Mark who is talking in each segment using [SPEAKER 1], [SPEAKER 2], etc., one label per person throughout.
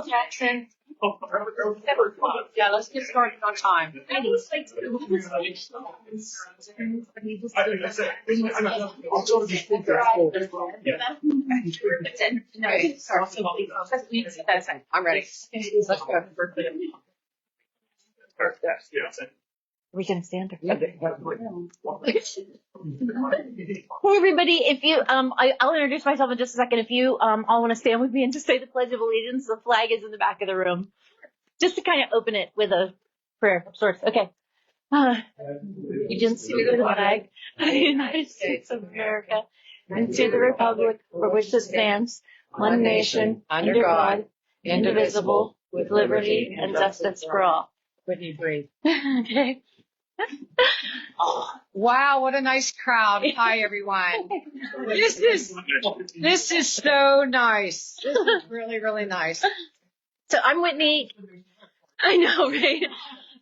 [SPEAKER 1] Jackson. Yeah, let's get started on time. I'm ready. Let's go.
[SPEAKER 2] We can stand up. Hey everybody, if you I'll introduce myself in just a second. If you all want to stand with me and just say the Pledge of Allegiance, the flag is in the back of the room. Just to kind of open it with a prayer of sorts. Okay. Allegiance to the flag of the United States of America and to the republic for which it stands, one nation, under God, indivisible, with liberty and justice for all.
[SPEAKER 1] Whitney, breathe.
[SPEAKER 2] Okay.
[SPEAKER 1] Wow, what a nice crowd. Hi, everyone. This is so nice. This is really, really nice.
[SPEAKER 2] So I'm Whitney. I know, right?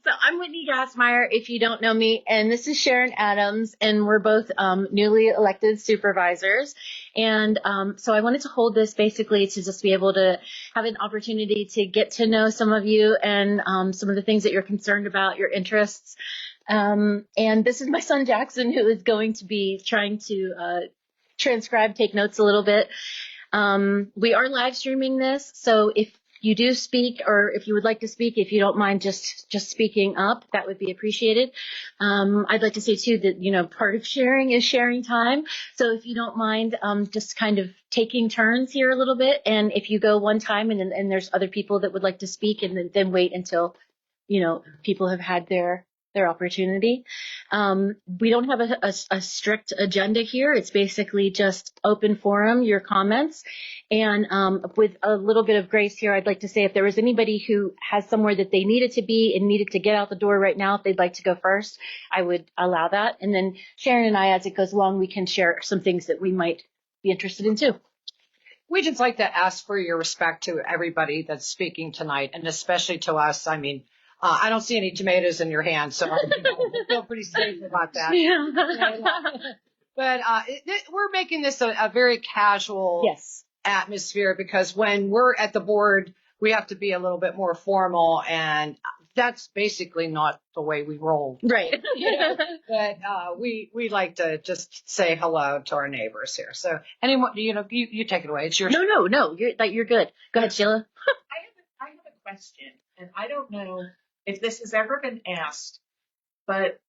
[SPEAKER 2] So I'm Whitney Gassmeyer, if you don't know me, and this is Sharon Adams, and we're both newly elected supervisors. And so I wanted to hold this basically to just be able to have an opportunity to get to know some of you and some of the things that you're concerned about, your interests. And this is my son Jackson, who is going to be trying to transcribe, take notes a little bit. We are live streaming this, so if you do speak, or if you would like to speak, if you don't mind just speaking up, that would be appreciated. I'd like to say too that, you know, part of sharing is sharing time. So if you don't mind, just kind of taking turns here a little bit. And if you go one time and there's other people that would like to speak, and then wait until, you know, people have had their opportunity. We don't have a strict agenda here. It's basically just open forum, your comments. And with a little bit of grace here, I'd like to say if there was anybody who has somewhere that they needed to be and needed to get out the door right now, if they'd like to go first, I would allow that. And then Sharon and I, as it goes along, we can share some things that we might be interested in too.
[SPEAKER 1] We just like to ask for your respect to everybody that's speaking tonight, and especially to us. I mean, I don't see any tomatoes in your hand, so I feel pretty safe about that.
[SPEAKER 2] Yeah.
[SPEAKER 1] But we're making this a very casual atmosphere, because when we're at the board, we have to be a little bit more formal, and that's basically not the way we roll.
[SPEAKER 2] Right.
[SPEAKER 1] But we like to just say hello to our neighbors here. So anyone, you take it away. It's yours.
[SPEAKER 2] No. You're good. Go ahead, Sheila.
[SPEAKER 3] I have a question, and I don't know if this has ever been asked, but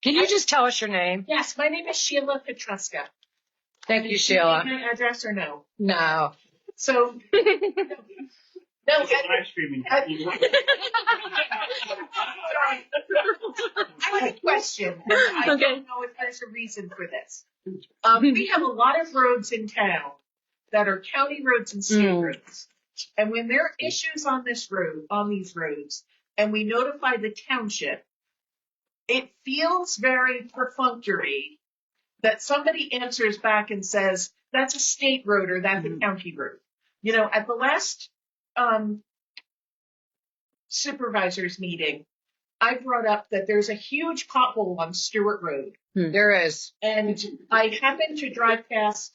[SPEAKER 1] can you just tell us your name?
[SPEAKER 3] Yes, my name is Sheila Petruska.
[SPEAKER 1] Thank you, Sheila.
[SPEAKER 3] Do you need my address or no?
[SPEAKER 1] No.
[SPEAKER 3] So, no. I have a question. I don't know if there's a reason for this. We have a lot of roads in town that are county roads and state roads. And when there are issues on these roads, and we notify the township, it feels very perfunctory that somebody answers back and says, that's a state road or that's a county road. You know, at the last supervisors meeting, I brought up that there's a huge pothole on Stewart Road.
[SPEAKER 1] There is.
[SPEAKER 3] And I happened to drive past,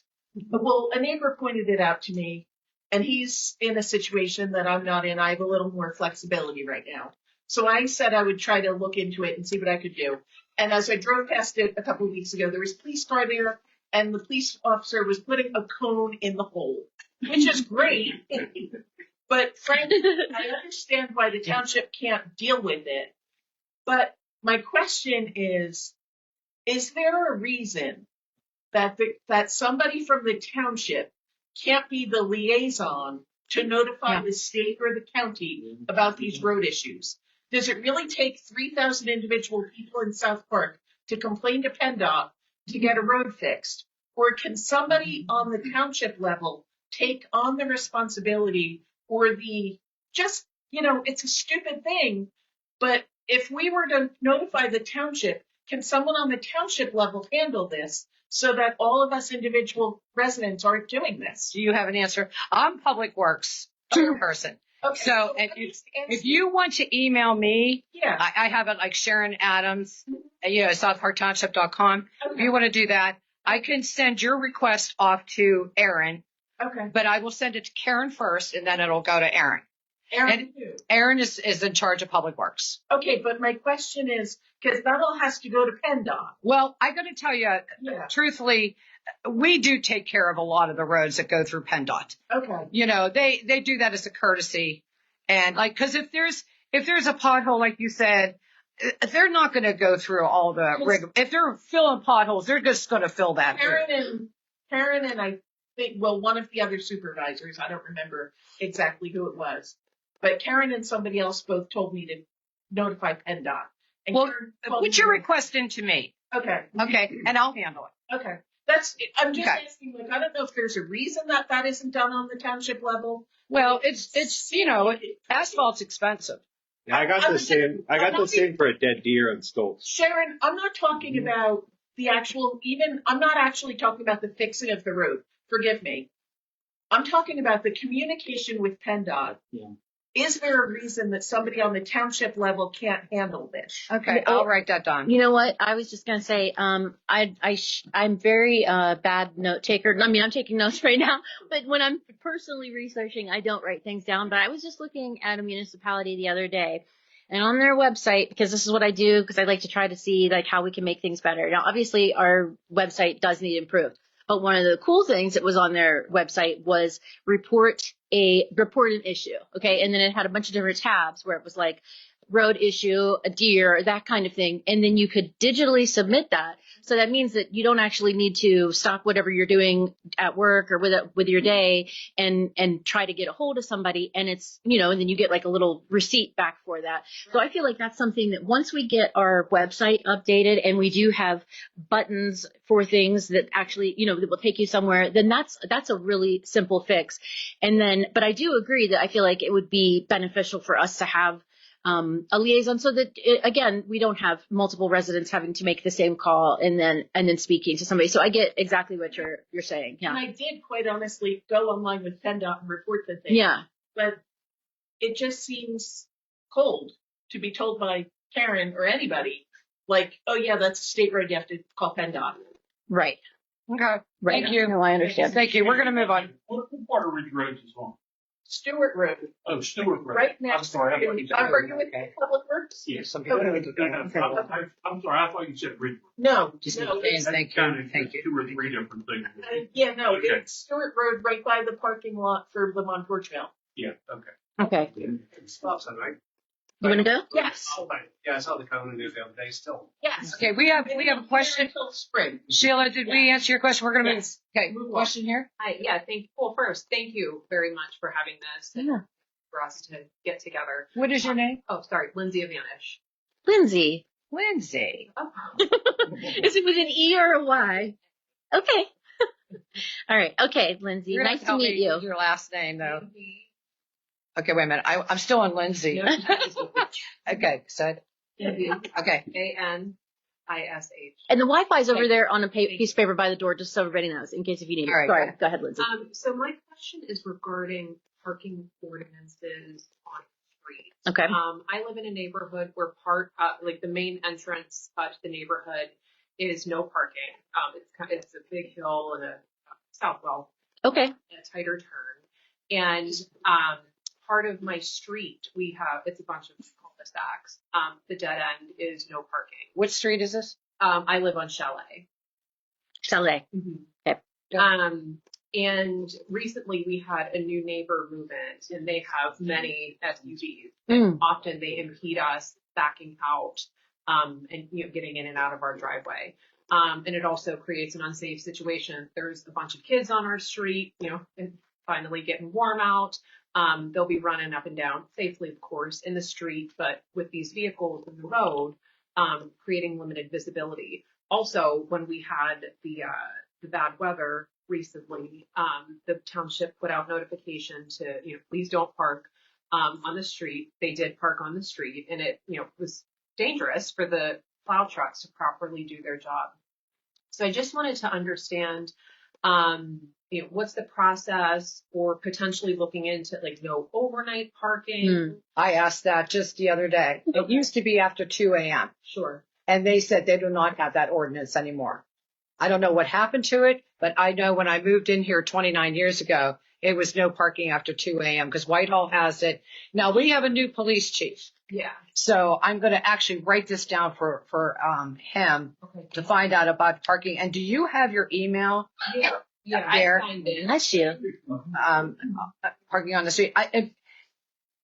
[SPEAKER 3] well, a neighbor pointed it out to me, and he's in a situation that I'm not in. I have a little more flexibility right now. So I said I would try to look into it and see what I could do. And as I drove past it a couple of weeks ago, there was a police car there, and the police officer was putting a cone in the hole, which is great. But frankly, I understand why the township can't deal with it. But my question is there a reason that somebody from the township can't be the liaison to notify the state or the county about these road issues? Does it really take 3,000 individual people in South Park to complain to PennDOT to get a road fixed? Or can somebody on the township level take on the responsibility or it's a stupid thing, but if we were to notify the township, can someone on the township level handle this so that all of us individual residents aren't doing this?
[SPEAKER 1] Do you have an answer? I'm Public Works person.
[SPEAKER 3] Okay,
[SPEAKER 1] so if you want to email me,
[SPEAKER 3] yeah,
[SPEAKER 1] I have it like Sharon Adams, southparktownship.com. Okay. If you want to do that, I can send your request off to Aaron,
[SPEAKER 3] Okay.
[SPEAKER 1] But I will send it to Karen first, and then it'll go to Aaron.
[SPEAKER 3] Aaron,
[SPEAKER 1] Aaron is in charge of Public Works.
[SPEAKER 3] okay, but my question is, because that all has to go to PennDOT.
[SPEAKER 1] Well, I got to tell you, truthfully, we do take care of a lot of the roads that go through PennDOT.
[SPEAKER 3] Okay.
[SPEAKER 1] You know, they do that as a courtesy. And like, because if there's a pothole, like you said, they're not going to go through all the if they're filling potholes, they're just going to fill that.
[SPEAKER 3] Karen and I think, well, one of the other supervisors, I don't remember exactly who it was, but Karen and somebody else both told me to notify PennDOT. And
[SPEAKER 1] well, put your request into me.
[SPEAKER 3] Okay.
[SPEAKER 1] Okay, and I'll handle it.
[SPEAKER 3] Okay. I'm just asking, like, I don't know if there's a reason that isn't done on the township level.
[SPEAKER 1] Well, it's asphalt's expensive.
[SPEAKER 4] Yeah, I got the same for a dead deer on Stoltz.
[SPEAKER 3] Sharon, I'm not talking about the actual, I'm not actually talking about the fixing of the road. Forgive me. I'm talking about the communication with PennDOT.
[SPEAKER 4] Yeah.
[SPEAKER 3] Is there a reason that somebody on the township level can't handle this?
[SPEAKER 1] Okay, I'll write that down.
[SPEAKER 2] You know what? I was just going to say, I'm very bad note taker. I mean, I'm taking notes right now, but when I'm personally researching, I don't write things down. But I was just looking at a municipality the other day, and on their website, because this is what I do, because I like to try to see like how we can make things better. Now, obviously, our website does need improved. But one of the cool things that was on their website was report an issue. Okay. And then it had a bunch of different tabs where it was like road issue, a deer, that kind of thing. And then you could digitally submit that. So that means that you don't actually need to stop whatever you're doing at work or with your day and try to get a hold of somebody. And it's, and then you get like a little receipt back for that. So I feel like that's something that once we get our website updated and we do have buttons for things that actually, that will take you somewhere, then that's a really simple fix. And then, but I do agree that I feel like it would be beneficial for us to have a liaison so that again, we don't have multiple residents having to make the same call and then speaking to somebody. So I get exactly what you're saying. Yeah.
[SPEAKER 3] And I did quite honestly go online with PennDOT and report the thing.
[SPEAKER 2] Yeah.
[SPEAKER 3] But it just seems cold to be told by Karen or anybody like, oh yeah, that's a state road. You have to call PennDOT.
[SPEAKER 2] Right.
[SPEAKER 1] Okay.
[SPEAKER 2] Right.
[SPEAKER 1] Thank you.
[SPEAKER 2] No, I understand.
[SPEAKER 1] Thank you. We're going to move on.
[SPEAKER 5] What part of Ridge Road is on?
[SPEAKER 3] Stewart Road.
[SPEAKER 5] Oh, Stewart Road.
[SPEAKER 3] Right next.
[SPEAKER 5] I'm sorry.
[SPEAKER 3] I'm working with Public Works.
[SPEAKER 5] Yes.
[SPEAKER 1] Some people
[SPEAKER 5] I'm sorry. I thought you said Ridge Road.
[SPEAKER 3] No.
[SPEAKER 1] Just
[SPEAKER 3] no.
[SPEAKER 1] thank you.
[SPEAKER 5] Thank you. 2 or 3 different things.
[SPEAKER 3] No.
[SPEAKER 5] Okay.
[SPEAKER 3] It's Stewart Road right by the parking lot for the Montorch Mill.
[SPEAKER 5] Yeah. Okay.
[SPEAKER 2] Okay.
[SPEAKER 4] Stop sign, right?
[SPEAKER 2] You want to go?
[SPEAKER 3] Yes.
[SPEAKER 4] Yeah, I saw the cone news the other day still.
[SPEAKER 3] Yes.
[SPEAKER 1] Okay, we have a question.
[SPEAKER 3] Until spring.
[SPEAKER 1] Sheila, did we answer your question? We're going to move.
[SPEAKER 3] Yes.
[SPEAKER 1] Okay,
[SPEAKER 3] Move on.
[SPEAKER 1] question here.
[SPEAKER 6] Hi, yeah, first, thank you very much for having this and
[SPEAKER 2] Yeah.
[SPEAKER 6] for us to get together.
[SPEAKER 1] What is your name?
[SPEAKER 6] Oh, sorry, Lindsay Avanish.
[SPEAKER 2] Lindsay.
[SPEAKER 1] Lindsay.
[SPEAKER 6] Oh.
[SPEAKER 2] Is it with an E or a Y? Okay. All right. Okay, Lindsay.
[SPEAKER 1] You're gonna
[SPEAKER 2] Nice to
[SPEAKER 1] tell
[SPEAKER 2] meet
[SPEAKER 1] me
[SPEAKER 2] you.
[SPEAKER 1] Your last name, though. Okay, wait a minute. I'm still on Lindsay. Okay, so. Okay.
[SPEAKER 6] ANISH.
[SPEAKER 2] And the Wi-Fi's over there on a piece of paper by the door, just so everybody knows, in case if you need it.
[SPEAKER 1] All right,
[SPEAKER 2] Sorry. Go ahead, Lindsay.
[SPEAKER 6] So my question is regarding parking ordinances on streets.
[SPEAKER 2] Okay.
[SPEAKER 6] I live in a neighborhood where like the main entrance to the neighborhood is no parking. It's a big hill and a southwell.
[SPEAKER 2] Okay.
[SPEAKER 6] And a tighter turn. And part of my street, it's a bunch of cul-de-sacs. The dead end is no parking.
[SPEAKER 1] Which street is this?
[SPEAKER 6] I live on Chalet.
[SPEAKER 2] Chalet.
[SPEAKER 6] Mm-hmm.
[SPEAKER 2] Okay.
[SPEAKER 6] And recently we had a new neighbor move in, and they have many SUVs.
[SPEAKER 2] Mm.
[SPEAKER 6] Often they impede us backing out, and getting in and out of our driveway. And it also creates an unsafe situation. There's a bunch of kids on our street, and finally getting warm out. They'll be running up and down safely, of course, in the street, but with these vehicles in the road, creating limited visibility. Also, when we had the bad weather recently, the township put out notification to, please don't park on the street. They did park on the street, and it, was dangerous for the plow trucks to properly do their job. So I just wanted to understand, what's the process for potentially looking into like no overnight parking?
[SPEAKER 1] I asked that just the other day. It used to be after 2 a.m.
[SPEAKER 6] Sure.
[SPEAKER 1] And they said they do not have that ordinance anymore. I don't know what happened to it, but I know when I moved in here 29 years ago, it was no parking after 2 a.m. because Whitehall has it. Now we have a new police chief.
[SPEAKER 6] Yeah.
[SPEAKER 1] So I'm going to actually write this down for him to find out about parking. And do you have your email?
[SPEAKER 6] Yeah,
[SPEAKER 1] there?
[SPEAKER 6] I signed in.
[SPEAKER 2] Bless you.
[SPEAKER 1] Parking on the street.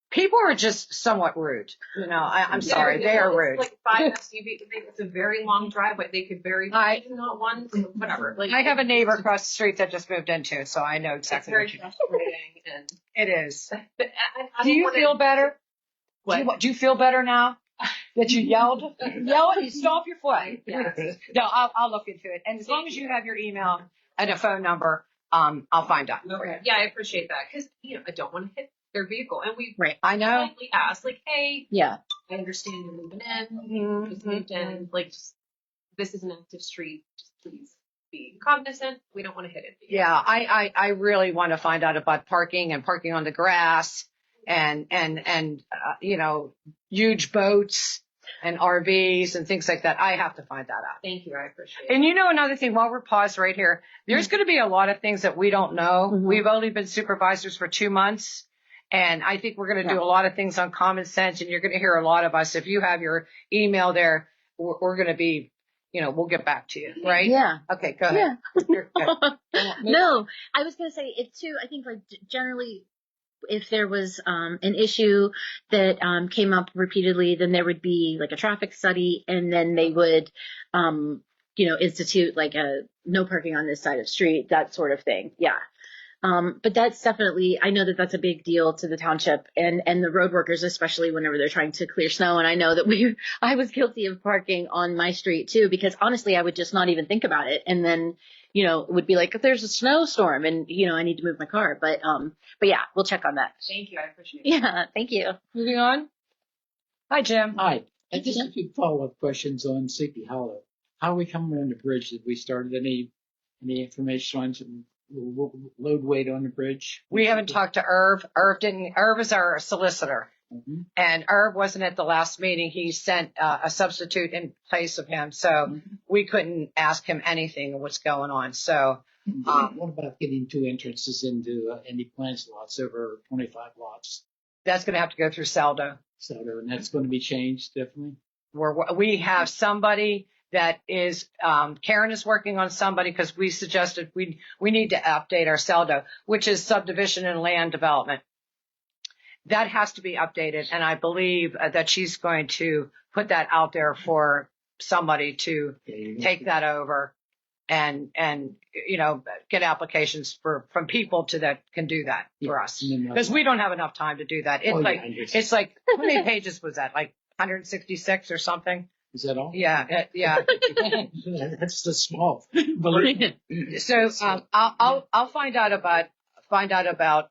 [SPEAKER 1] People are just somewhat rude. You know, I'm sorry. They are rude.
[SPEAKER 6] It's like 5 SUV. It's a very long driveway. They could not one, whatever. Like,
[SPEAKER 1] I have a neighbor across the street that just moved into, so I know
[SPEAKER 6] it's
[SPEAKER 1] exactly
[SPEAKER 6] very
[SPEAKER 1] what you mean.
[SPEAKER 6] frustrating. And
[SPEAKER 1] It is.
[SPEAKER 6] but I
[SPEAKER 1] Do
[SPEAKER 6] don't
[SPEAKER 1] you
[SPEAKER 6] wanna-
[SPEAKER 1] feel better?
[SPEAKER 6] What?
[SPEAKER 1] Do you feel better now that you yelled? Yell it, you stomp your foot.
[SPEAKER 6] Yeah.
[SPEAKER 1] No, I'll look into it. And as long as you have your email and a phone number, I'll find out.
[SPEAKER 6] Okay. Yeah, I appreciate that because I don't want to hit their vehicle, and we
[SPEAKER 1] I know.
[SPEAKER 6] politely asked, like, hey,
[SPEAKER 2] Yeah.
[SPEAKER 6] I understand you're moving in.
[SPEAKER 1] Mm-hmm.
[SPEAKER 6] Just moved in. Like, this is an active street. Just please be cognizant. We don't want to hit it.
[SPEAKER 1] Yeah, I really want to find out about parking and parking on the grass and huge boats and RVs and things like that. I have to find that out.
[SPEAKER 6] Thank you. I appreciate it.
[SPEAKER 1] And another thing, while we're paused right here, there's going to be a lot of things that we don't know.
[SPEAKER 2] Mhm.
[SPEAKER 1] We've only been supervisors for 2 months. And I think we're going to do a lot of things on common sense, and you're going to hear a lot of us. If you have your email there, we're going to be, we'll get back to you, right?
[SPEAKER 2] Yeah.
[SPEAKER 1] Okay, go ahead.
[SPEAKER 2] Yeah. No, I was going to say it too. I think like generally, if there was an issue that came up repeatedly, then there would be like a traffic study, and then they would, institute like a no parking on this side of the street, that sort of thing. Yeah. But that's definitely, I know that that's a big deal to the township and the road workers, especially whenever they're trying to clear snow. And I know that I was guilty of parking on my street too, because honestly, I would just not even think about it. And then, it would be like, if there's a snowstorm and, I need to move my car. But yeah, we'll check on that.
[SPEAKER 6] Thank you. I appreciate it.
[SPEAKER 2] Yeah. Thank you.
[SPEAKER 1] Moving on. Hi, Jim.
[SPEAKER 7] Hi. Just a few follow-up questions on Sleepy Hollow. How are we coming on the bridge? Did we started any information on some load weight on the bridge?
[SPEAKER 1] We haven't talked to Irv. Irv is our solicitor.
[SPEAKER 7] Mm-hmm.
[SPEAKER 1] And Irv wasn't at the last meeting. He sent a substitute in place of him. So we couldn't ask him anything of what's going on. So
[SPEAKER 7] What about getting 2 entrances into any planned lots over 25 lots?
[SPEAKER 1] that's going to have to go through Saldo.
[SPEAKER 7] And that's going to be changed, definitely?
[SPEAKER 1] We have somebody that is, Karen is working on somebody because we suggested we need to update our Saldo, which is subdivision and land development. That has to be updated. And I believe that she's going to put that out there for somebody to take that over and get applications from people that can do that for us. Because we don't have enough time to do that. It's like, how many pages was that? Like 166 or something?
[SPEAKER 7] Is that all?
[SPEAKER 1] Yeah.
[SPEAKER 7] That's the small.
[SPEAKER 1] So I'll find out about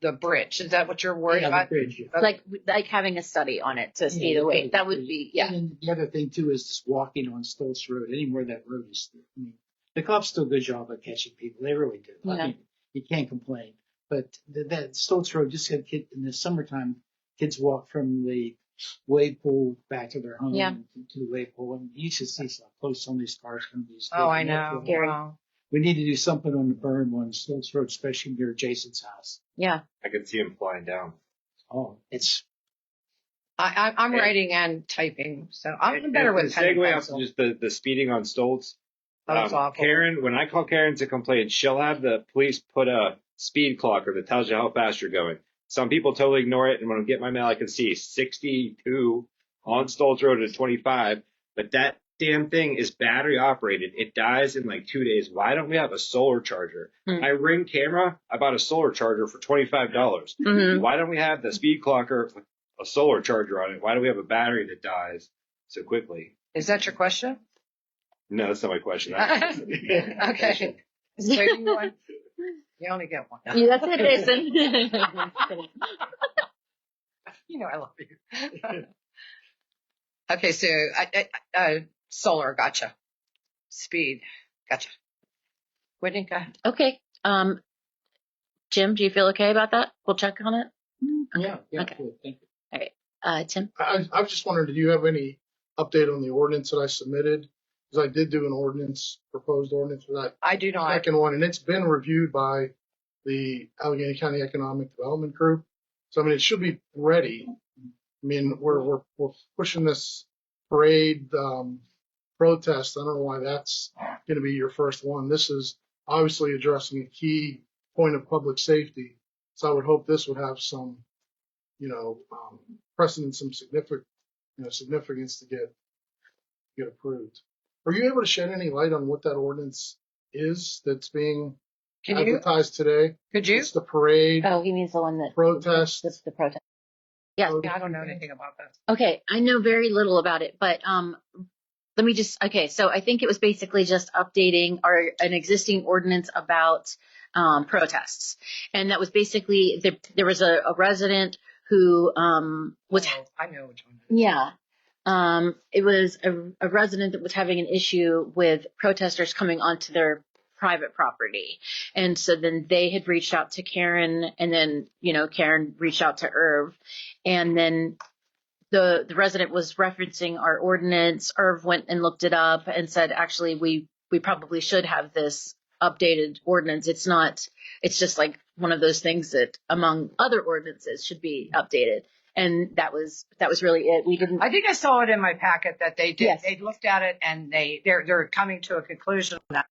[SPEAKER 1] the bridge. Is that what you're worried about?
[SPEAKER 7] The bridge, yeah.
[SPEAKER 2] Like having a study on it to see the weight. That would be, yeah.
[SPEAKER 7] And the other thing too is just walking on Stoltz Road, anywhere that road is. I mean, the cops do a good job of catching people. They really do.
[SPEAKER 2] Yeah.
[SPEAKER 7] I mean, you can't complain. But that Stoltz Road, just got kids in the summertime, kids walk from the wave pool back to their home to the wave pool, and you should see how close some of these cars can be.
[SPEAKER 1] Oh, I know.
[SPEAKER 2] Wow.
[SPEAKER 7] We need to do something on the berm on Stoltz Road, especially near Jason's house.
[SPEAKER 2] Yeah.
[SPEAKER 4] I could see him flying down.
[SPEAKER 7] Oh, it's
[SPEAKER 1] I'm writing and typing, so I'm better with pen and
[SPEAKER 4] segue off
[SPEAKER 1] pencil.
[SPEAKER 4] just the speeding on Stoltz.
[SPEAKER 1] That's awful.
[SPEAKER 4] Karen, when I call Karen to complain, she'll have the police put a speed clocker that tells you how fast you're going. Some people totally ignore it, and when I get my mail, I can see 62 on Stoltz Road at 25. But that damn thing is battery operated. It dies in like 2 days. Why don't we have a solar charger? I ring camera. I bought a solar charger for $25.
[SPEAKER 2] Mm-hmm.
[SPEAKER 4] Why don't we have the speed clocker with a solar charger on it? Why do we have a battery that dies so quickly?
[SPEAKER 1] Is that your question?
[SPEAKER 4] No, that's not my question.
[SPEAKER 1] Okay. So you only get one.
[SPEAKER 2] Yeah, that's it, Jason.
[SPEAKER 1] I love you. Okay, so solar, gotcha. Speed, gotcha. Whitney, go ahead.
[SPEAKER 2] Okay. Jim, do you feel okay about that? We'll check on it.
[SPEAKER 7] yeah.
[SPEAKER 2] Okay.
[SPEAKER 7] Cool, thank you.
[SPEAKER 2] All right. Tim?
[SPEAKER 8] I was just wondering, did you have any update on the ordinance that I submitted? because I did do an proposed ordinance for that
[SPEAKER 1] I do not.
[SPEAKER 8] second one, and it's been reviewed by the Allegheny County Economic Development Group. So I mean, it should be ready. I mean, we're pushing this parade protest. I don't know why that's going to be your first one. This is obviously addressing a key point of public safety. So I would hope this would have some, precedent, some significance to get approved. Are you able to shed any light on what that ordinance is that's being advertised today?
[SPEAKER 1] Could you?
[SPEAKER 8] It's the parade.
[SPEAKER 2] Oh, he means the one that
[SPEAKER 8] protest.
[SPEAKER 2] the protest. Yes.
[SPEAKER 1] I don't know anything about this.
[SPEAKER 2] Okay, I know very little about it, but let me just, okay, so I think it was basically just updating an existing ordinance about protests. And that was basically, there was a resident who was,
[SPEAKER 1] I know which one.
[SPEAKER 2] yeah, it was a resident that was having an issue with protesters coming onto their private property. And so then they had reached out to Karen, and then, Karen reached out to Irv, and then the resident was referencing our ordinance. Irv went and looked it up and said, actually, we probably should have this updated ordinance. It's just like one of those things that among other ordinances should be updated. And that was really it.
[SPEAKER 1] I think I saw it in my packet that they did.
[SPEAKER 2] Yes.
[SPEAKER 1] They looked at it and they're coming to a conclusion on that.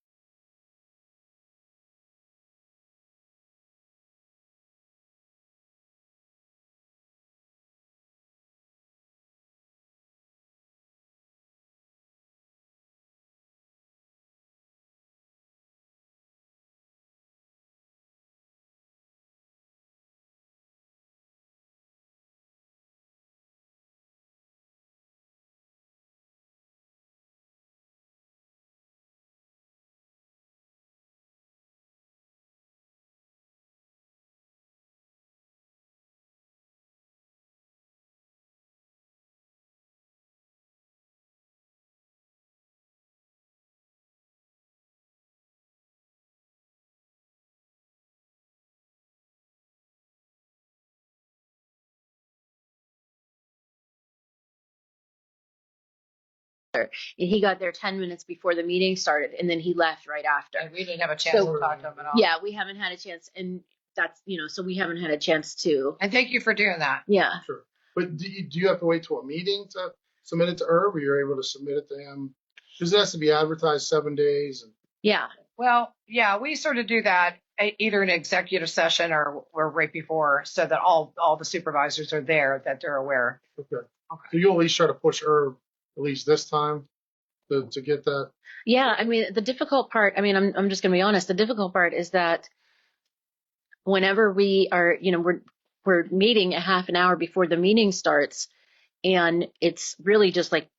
[SPEAKER 2] He got there 10 minutes before the meeting started, and then he left right after.
[SPEAKER 1] And we didn't have a chance to talk to them at all.
[SPEAKER 2] Yeah, we haven't had a chance, and that's, so we haven't had a chance to.
[SPEAKER 1] And thank you for doing that.
[SPEAKER 2] Yeah.
[SPEAKER 8] Sure. But do you have to wait till a meeting to submit it to Irv, or you're able to submit it to him? Because it has to be advertised 7 days.
[SPEAKER 2] Yeah.
[SPEAKER 1] Well, yeah, we sort of do that either in an executive session or right before, so that all the supervisors are there, that they're aware.
[SPEAKER 8] Okay. So you'll at least try to push Irv at least this time to get that.
[SPEAKER 2] Yeah. I mean, the difficult part, I'm just going to be honest. The difficult part is that whenever we are, we're meeting a half an hour before the meeting starts, and it's really just like,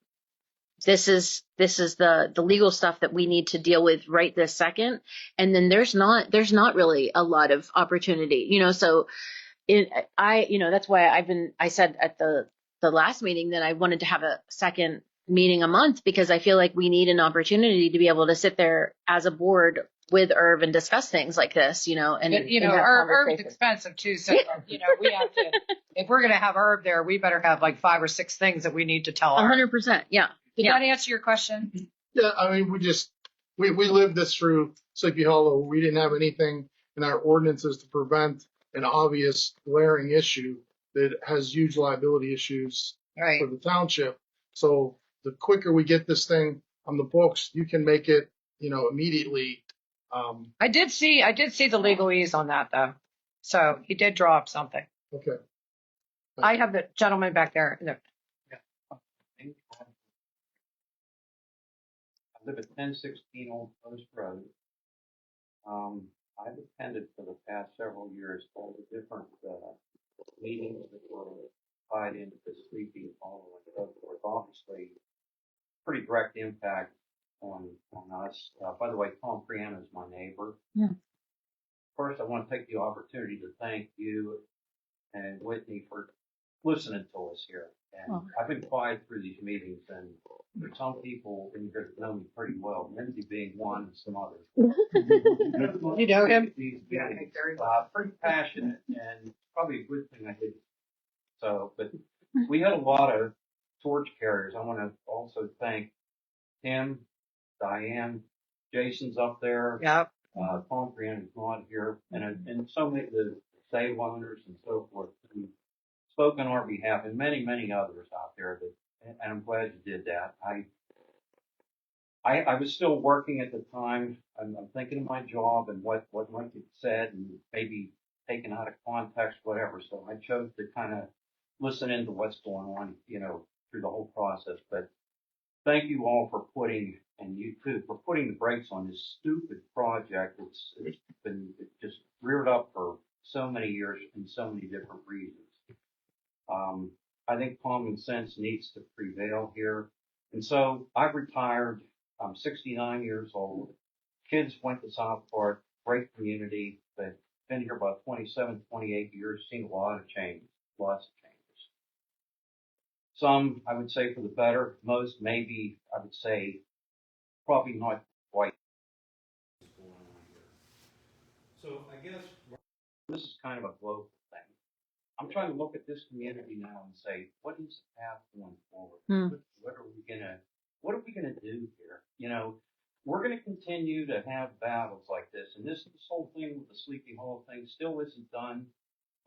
[SPEAKER 2] this is the legal stuff that we need to deal with right this second. And then there's not really a lot of opportunity, so that's why I said at the last meeting that I wanted to have a second meeting a month, because I feel like we need an opportunity to be able to sit there as a board with Irv and discuss things like this, and
[SPEAKER 1] Irv's expensive too. So, we have to, if we're going to have Irv there, we better have like 5 or 6 things that we need to tell Irv.
[SPEAKER 2] 100%. Yeah.
[SPEAKER 1] Did that answer your question?
[SPEAKER 8] Yeah. I mean, we lived this through Sleepy Hollow. We didn't have anything in our ordinances to prevent an obvious glaring issue that has huge liability issues for the township. So the quicker we get this thing on the books, you can make it, immediately.
[SPEAKER 1] I did see the legalese on that though. So he did draw up something.
[SPEAKER 8] Okay.
[SPEAKER 1] I have the gentleman back there.
[SPEAKER 9] I live at 1016 Old Post Road. I've attended for the past several years all the different meetings that were tied into the Sleepy Hollow and so forth. Obviously, pretty direct impact on us. By the way, Tom Priano is my neighbor.
[SPEAKER 2] Yeah.
[SPEAKER 9] First, I want to take the opportunity to thank you and Whitney for listening to us here. And I've been quiet through these meetings, and there's some people in here that know me pretty well, Lindsay being one and some others.
[SPEAKER 1] You know him?
[SPEAKER 9] Yeah, pretty passionate, and it's probably a good thing I did. So, but we had a lot of torch carriers. I want to also thank Tim Diane, Jason's up there.
[SPEAKER 1] Yep.
[SPEAKER 9] Tom Grant is not here, and so many of the save owners and so forth who spoke on our behalf, and many, many others out there and I'm glad you did that. I was still working at the time. I'm thinking of my job and what might get said and maybe taken out of context, whatever. So I chose to kind of listen into what's going on, through the whole process. But thank you all for putting, and you too, for putting the brakes on this stupid project. It's been just reared up for so many years and so many different reasons. I think common sense needs to prevail here. And so I've retired. I'm 69 years old. Kids went to South Park, great community, but been here about 27, 28 years, seen a lot of changes, lots of changes. Some, I would say, for the better. Most, maybe, I would say, probably not quite what's going on here. So I guess this is kind of a global thing. I'm trying to look at this community now and say, what is the path going forward? What are we gonna do here? We're gonna continue to have battles like this, and this whole thing with the Sleepy Hollow thing still isn't done.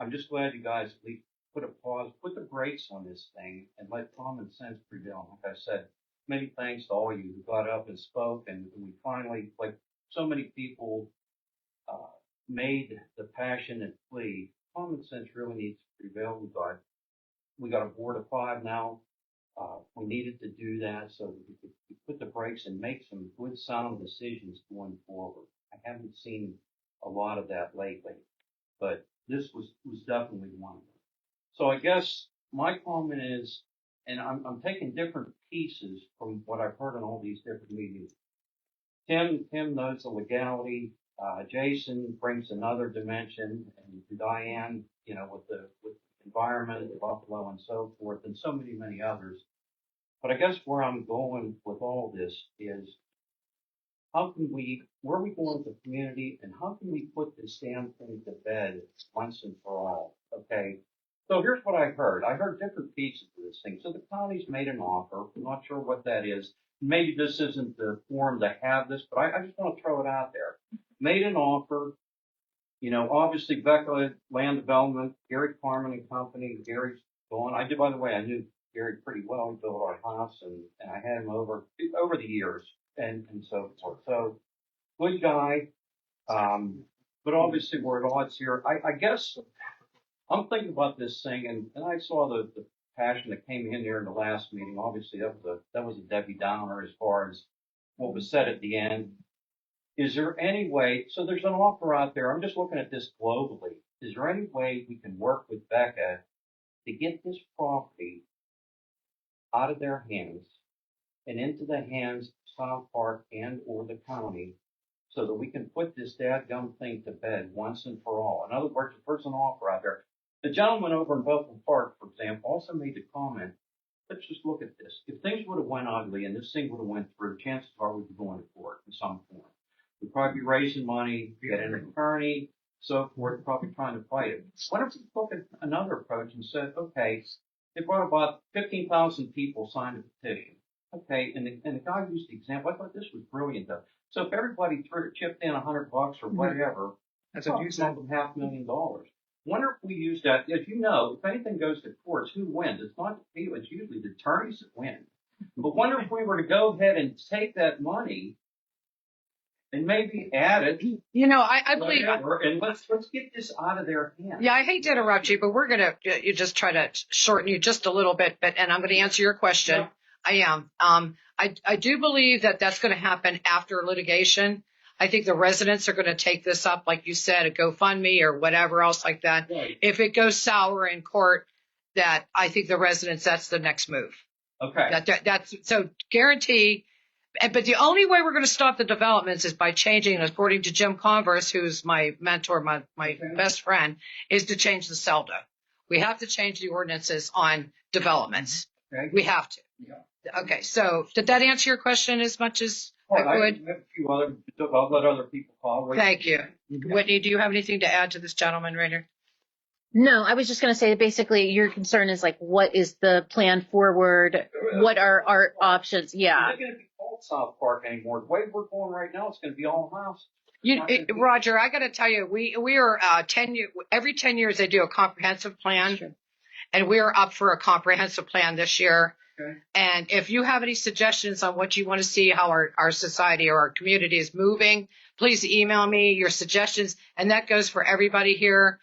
[SPEAKER 9] I'm just glad you guys at least put a pause, put the brakes on this thing, and let common sense prevail. Like I said, many thanks to all of you who got up and spoke, and we finally, like so many people, made the passionate plea. Common sense really needs to prevail. We got a board of 5 now. We needed to do that so that we could put the brakes and make some good, sound decisions going forward. I haven't seen a lot of that lately, but this was definitely one of them. So I guess my comment is, and I'm taking different pieces from what I've heard in all these different meetings. Tim knows the legality. Jason brings another dimension, and Diane, with the environment, the Buffalo, and so forth, and so many, many others. But I guess where I'm going with all this is, where are we going with the community, and how can we put this damn thing to bed once and for all? Okay. So here's what I heard. I heard different pieces of this thing. So the county's made an offer. I'm not sure what that is. Maybe this isn't the forum to have this, but I just want to throw it out there. Made an offer. Obviously Becca Land Development, Gary Carmen and Company. Gary's gone. By the way, I knew Gary pretty well. He built our house, and I had him over the years and so forth. So good guy. But obviously we're at odds here. I guess I'm thinking about this thing, and I saw the passion that came in there in the last meeting. Obviously that was a Debbie Downer as far as what was said at the end. Is there any way, so there's an offer out there, I'm just looking at this globally. Is there any way we can work with Becca to get this property out of their hands and into the hands of South Park and or the county so that we can put this dadgum thing to bed once and for all? In other words, if there's an offer out there. The gentleman over in Buffalo Park, for example, also made the comment, let's just look at this. If things would have went ugly and this thing would have went through, chances are we'd be going to court in some form. We'd probably be raising money, get an attorney, so forth, probably trying to fight it. What if we took another approach and said, okay, they brought about 15,000 people signed a petition. Okay, and the guy used the example. I thought this was brilliant though. So if everybody chipped in $100 or whatever, that's $500,000. Wonder if we use that. As you know, if anything goes to courts, who wins? It's not the people. It's usually the attorneys that win. But wonder if we were to go ahead and take that money and maybe add it.
[SPEAKER 1] I believe.
[SPEAKER 9] And let's get this out of their hands.
[SPEAKER 1] Yeah, I hate to interrupt you, but we're gonna you just try to shorten you just a little bit. And I'm going to answer your question. Yeah. I am. I do believe that that's going to happen after litigation. I think the residents are going to take this up, like you said, a GoFundMe or whatever else like that.
[SPEAKER 9] Right.
[SPEAKER 1] If it goes sour in court, that I think the residents, that's the next move.
[SPEAKER 9] Okay.
[SPEAKER 1] That's so guarantee. But the only way we're going to stop the developments is by changing, according to Jim Converse, who's my mentor, my best friend, is to change the CELDA. We have to change the ordinances on developments.
[SPEAKER 9] Okay.
[SPEAKER 1] We have to.
[SPEAKER 9] Yeah.
[SPEAKER 1] Okay. So did that answer your question as much as I could?
[SPEAKER 9] I have a few other, I'll let other people call.
[SPEAKER 1] Thank you. Whitney, do you have anything to add to this gentleman right here?
[SPEAKER 2] No, I was just going to say that basically your concern is like, what is the plan forward? What are our options? Yeah.
[SPEAKER 9] Is it going to be called South Park anymore. The way we're going right now, it's going to be all house.
[SPEAKER 1] Roger, I got to tell you, we are 10 years. Every 10 years they do a comprehensive plan, and we are up for a comprehensive plan this year.
[SPEAKER 9] Okay.
[SPEAKER 1] And if you have any suggestions on what you want to see, how our society or our community is moving, please email me your suggestions. And that goes for everybody here,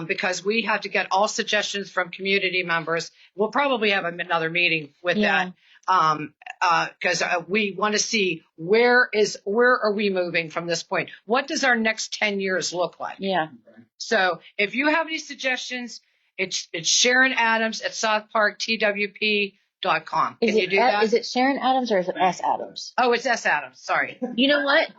[SPEAKER 1] because we have to get all suggestions from community members. We'll probably have another meeting with that. Because we want to see where are we moving from this point? What does our next 10 years look like?
[SPEAKER 2] Yeah.
[SPEAKER 1] So if you have any suggestions, it's Sharon Adams at southparktwp.com. Can you do that?
[SPEAKER 2] Is it Sharon Adams or is it S Adams?
[SPEAKER 1] Oh, it's S Adams. Sorry.
[SPEAKER 2] You know what?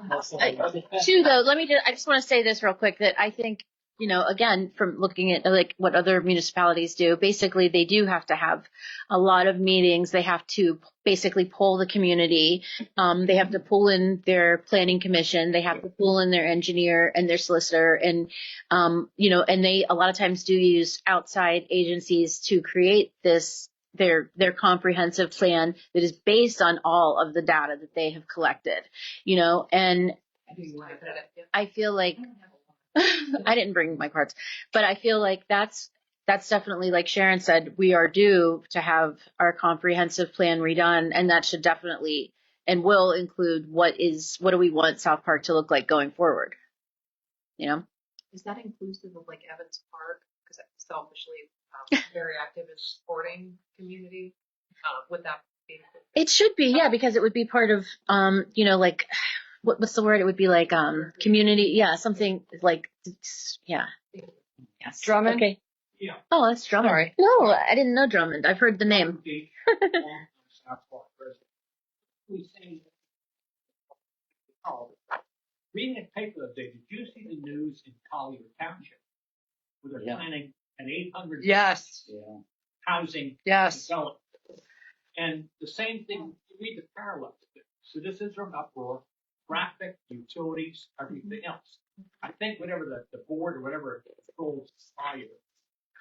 [SPEAKER 2] Too though, I just want to say this real quick that I think, again, from looking at like what other municipalities do, basically they do have to have a lot of meetings. They have to basically poll the community. They have to pull in their planning commission. They have to pull in their engineer and their solicitor. And, and they a lot of times do use outside agencies to create their comprehensive plan that is based on all of the data that they have collected, and I feel like I didn't bring my cards, but I feel like that's definitely, like Sharon said, we are due to have our comprehensive plan redone, and that should definitely and will include what do we want South Park to look like going forward.
[SPEAKER 6] Is that inclusive of like Evans Park? Because selfishly, very active in the sporting community. Would that be included?
[SPEAKER 2] It should be, yeah, because it would be part of, like, what's the word? It would be like community, yeah, something like, yeah. Yes.
[SPEAKER 1] Drummond?
[SPEAKER 2] Okay.
[SPEAKER 5] Yeah.
[SPEAKER 2] Oh, that's Drummond.
[SPEAKER 1] Sorry.
[SPEAKER 2] No, I didn't know Drummond. I've heard the name.
[SPEAKER 5] Reading the paper the other day, did you see the news in Collier Township? Where they're planning an 800
[SPEAKER 1] Yes.
[SPEAKER 5] housing
[SPEAKER 1] Yes.
[SPEAKER 5] development. And the same thing, you read the parallels. Citizens are in uproar, traffic, utilities, everything else. I think whatever the board or whatever controls fire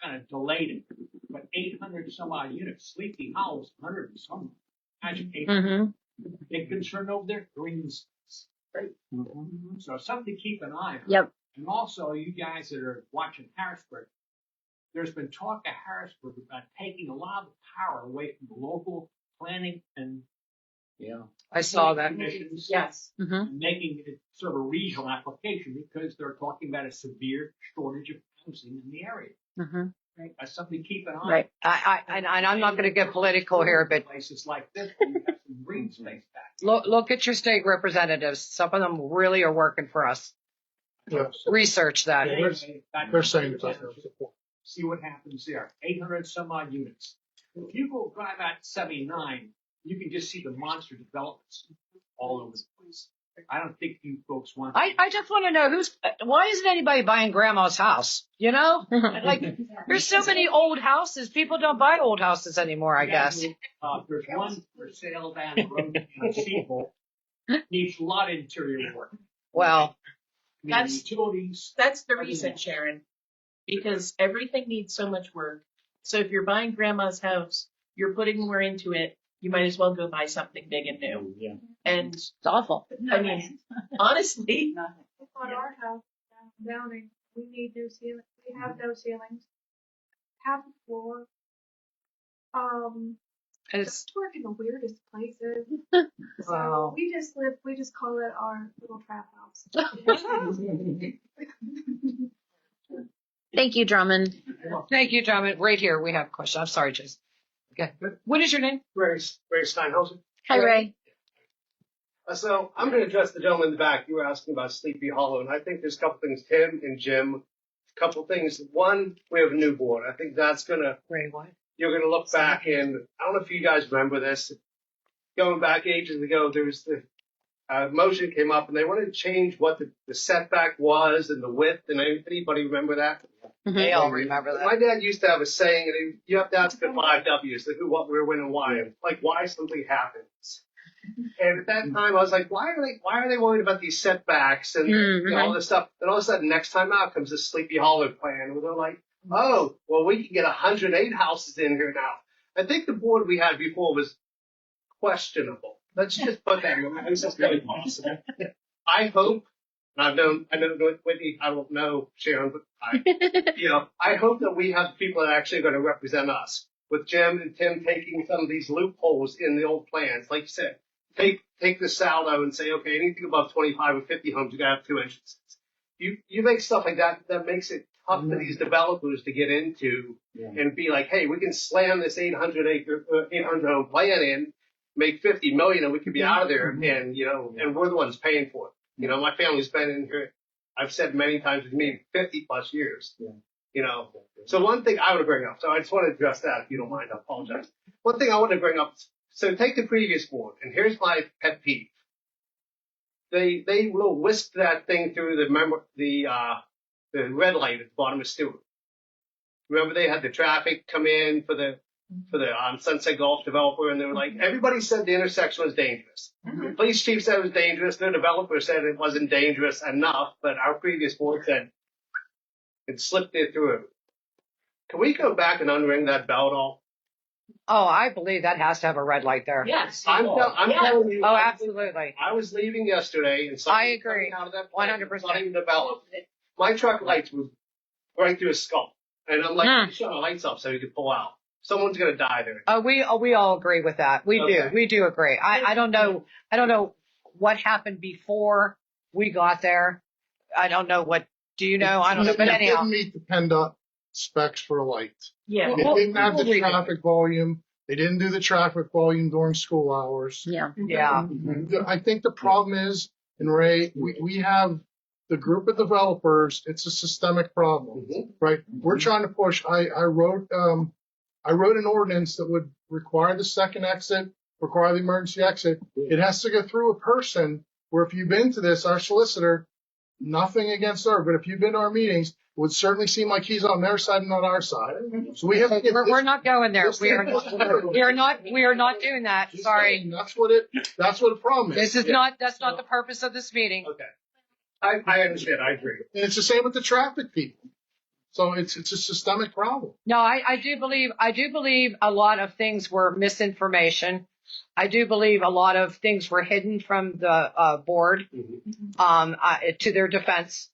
[SPEAKER 5] kind of delayed it. But 800 some odd units, Sleepy Hollow's 100 and some. Imagine 800. Big concern over there, green space. Right? So something to keep an eye on.
[SPEAKER 2] Yep.
[SPEAKER 5] And also, you guys that are watching Harrisburg, there's been talk of Harrisburg about taking a lot of the power away from the local planning and
[SPEAKER 1] I saw that.
[SPEAKER 5] commissions.
[SPEAKER 6] Yes.
[SPEAKER 5] And making it sort of a regional application because they're talking about a severe shortage of housing in the area. Right? That's something to keep an eye on.
[SPEAKER 2] Right.
[SPEAKER 1] And I'm not going to get political here, but
[SPEAKER 5] Places like this, where you have some green space back.
[SPEAKER 1] look at your state representatives. Some of them really are working for us.
[SPEAKER 8] Yeah.
[SPEAKER 1] Research that.
[SPEAKER 5] Anyway,
[SPEAKER 8] They're saying it's under support.
[SPEAKER 5] see what happens there. 800 some odd units. If you go drive out 79, you can just see the monster developments all over the place. I don't think you folks want.
[SPEAKER 1] I just want to know why isn't anybody buying grandma's house? Like there's so many old houses. People don't buy old houses anymore, I guess.
[SPEAKER 5] There's one for sale down the road in Seabolt. Needs a lot of interior work.
[SPEAKER 1] Well,
[SPEAKER 3] That's-
[SPEAKER 5] utilities.
[SPEAKER 3] That's the reason, Sharon, because everything needs so much work. So if you're buying grandma's house, you're putting more into it. You might as well go buy something big and new.
[SPEAKER 5] Yeah.
[SPEAKER 3] And
[SPEAKER 2] It's awful.
[SPEAKER 3] I mean, honestly,
[SPEAKER 10] On our house down in, we need new ceilings. We have no ceilings. Half the floor.
[SPEAKER 1] it's
[SPEAKER 10] Just work in the weirdest places. So
[SPEAKER 1] Wow.
[SPEAKER 10] we just call it our little trap house.
[SPEAKER 2] Thank you, Drummond.
[SPEAKER 1] Thank you, John. Right here, we have a question. I'm sorry, Jason. Okay. What is your name?
[SPEAKER 11] Ray Steinhausen.
[SPEAKER 2] Hi, Ray.
[SPEAKER 11] So I'm going to address the gentleman in the back. You were asking about Sleepy Hollow, and I think there's a couple things, Tim and Jim, a couple things. One, we have a new board. I think that's going to,
[SPEAKER 1] Ray, what?
[SPEAKER 11] you're going to look back and I don't know if you guys remember this. Going back ages ago, there was the motion came up and they wanted to change what the setback was and the width. And anybody remember that?
[SPEAKER 1] They all remember that.
[SPEAKER 11] My dad used to have a saying, and you have to ask the 5 W's, the who, what, where, when, and why. Like why something happens. And at that time, I was like, why are they worried about these setbacks and all this stuff? Then all of a sudden, next time out comes the Sleepy Hollow plan, where they're like, oh, well, we can get 108 houses in here now. I think the board we had before was questionable. Let's just put that in. This is really possible. I hope, and I know Whitney, I don't know Sharon, but I hope that we have people that are actually going to represent us. With Jim and Tim taking some of these loopholes in the old plans, like you said, take the saldo and say, okay, anything above 25 or 50 homes, you got to have 2 entrances. You make stuff like that makes it tough for these developers to get into and be like, hey, we can slam this 800 home plan in, make 50 million, and we can be out of there, and and we're the ones paying for it. My family's been in here. I've said many times with me, 50 plus years. So one thing I want to bring up, so I just want to address that if you don't mind, I apologize. One thing I want to bring up, so take the previous board, and here's my pet peeve. They will whisk that thing through the red light at the bottom of Stewart. Remember they had the traffic come in for the Sunset Golf developer, and they were like, everybody said the intersection was dangerous. The police chief said it was dangerous. The developer said it wasn't dangerous enough, but our previous board said it slipped it through. Can we go back and unring that bell at all?
[SPEAKER 1] Oh, I believe that has to have a red light there.
[SPEAKER 6] Yes.
[SPEAKER 11] I'm telling you.
[SPEAKER 1] Oh, absolutely.
[SPEAKER 11] I was leaving yesterday, and
[SPEAKER 1] I agree.
[SPEAKER 11] out of that
[SPEAKER 1] 100%.
[SPEAKER 11] not even developed. My truck lights were right through his skull, and I'm like, shut the lights up so he could pull out. Someone's gonna die there.
[SPEAKER 1] We all agree with that. We do agree. I don't know what happened before we got there. I don't know what. Do you know? I don't know. But anyhow,
[SPEAKER 8] didn't meet the PennDOT specs for a light.
[SPEAKER 3] Yeah.
[SPEAKER 8] They didn't have the traffic volume. They didn't do the traffic volume during school hours.
[SPEAKER 2] Yeah.
[SPEAKER 8] I think the problem is, and Ray, we have the group of developers. It's a systemic problem, right? We're trying to push. I wrote an ordinance that would require the second exit, require the emergency exit. It has to go through a person where, if you've been to this, our solicitor, nothing against her, but if you've been to our meetings, it would certainly seem like he's on their side and not our side. So we have to get
[SPEAKER 1] we're not going there. We are not doing that. Sorry.
[SPEAKER 8] That's what the problem is.
[SPEAKER 1] That's not the purpose of this meeting.
[SPEAKER 11] Okay. I understand. I agree.
[SPEAKER 8] And it's the same with the traffic people. So it's a systemic problem.
[SPEAKER 1] No, I do believe a lot of things were misinformation. I do believe a lot of things were hidden from the board to their defense.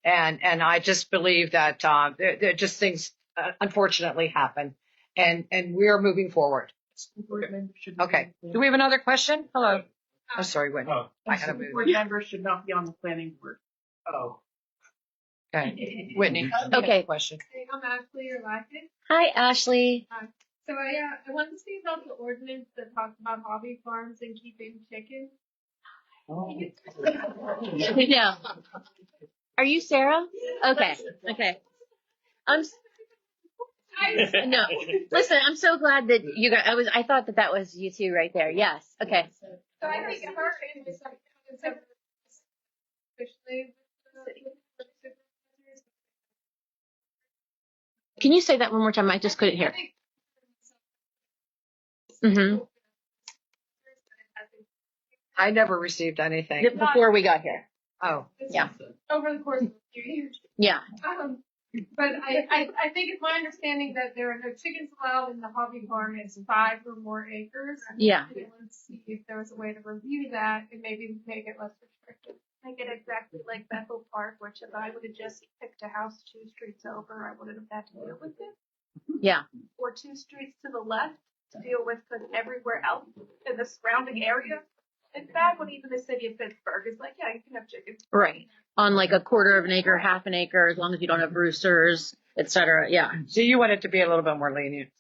[SPEAKER 1] And I just believe that there just things unfortunately happen. And we are moving forward. Okay. Do we have another question? Hello. I'm sorry, Whitney. I had to move.
[SPEAKER 3] Board members should not be on the planning board.
[SPEAKER 11] Oh.
[SPEAKER 1] Okay. Whitney.
[SPEAKER 2] Okay.
[SPEAKER 1] Question.
[SPEAKER 10] Hey, I'm Ashley Urlacher.
[SPEAKER 2] Hi, Ashley.
[SPEAKER 10] Hi. So I wanted to see about the ordinance that talks about hobby farms and keeping chickens.
[SPEAKER 2] No. Are you Sarah? Okay. No. Listen, I'm so glad that you got. I thought that was you two right there. Yes. Okay.
[SPEAKER 10] So I think her family officially.
[SPEAKER 2] Can you say that one more time? I just couldn't hear.
[SPEAKER 1] I never received anything.
[SPEAKER 2] Before we got here.
[SPEAKER 1] Oh.
[SPEAKER 2] Yeah.
[SPEAKER 10] Over the course of a few years.
[SPEAKER 2] Yeah.
[SPEAKER 10] But I think it's my understanding that there are no chickens allowed in the hobby farm. It's 5 or more acres.
[SPEAKER 2] Yeah.
[SPEAKER 10] Let's see if there was a way to review that and maybe make it less restrictive. Make it exactly like Bethel Park, which if I would have just picked a house 2 streets over, I wouldn't have had to deal with it.
[SPEAKER 2] Yeah.
[SPEAKER 10] Or 2 streets to the left to deal with, because everywhere else in the surrounding area, it's bad when even the city of Pittsburgh is like, yeah, you can have chickens.
[SPEAKER 2] Right. On like a quarter of an acre, half an acre, as long as you don't have roosters, etc. Yeah.
[SPEAKER 1] So you want it to be a little bit more lenient.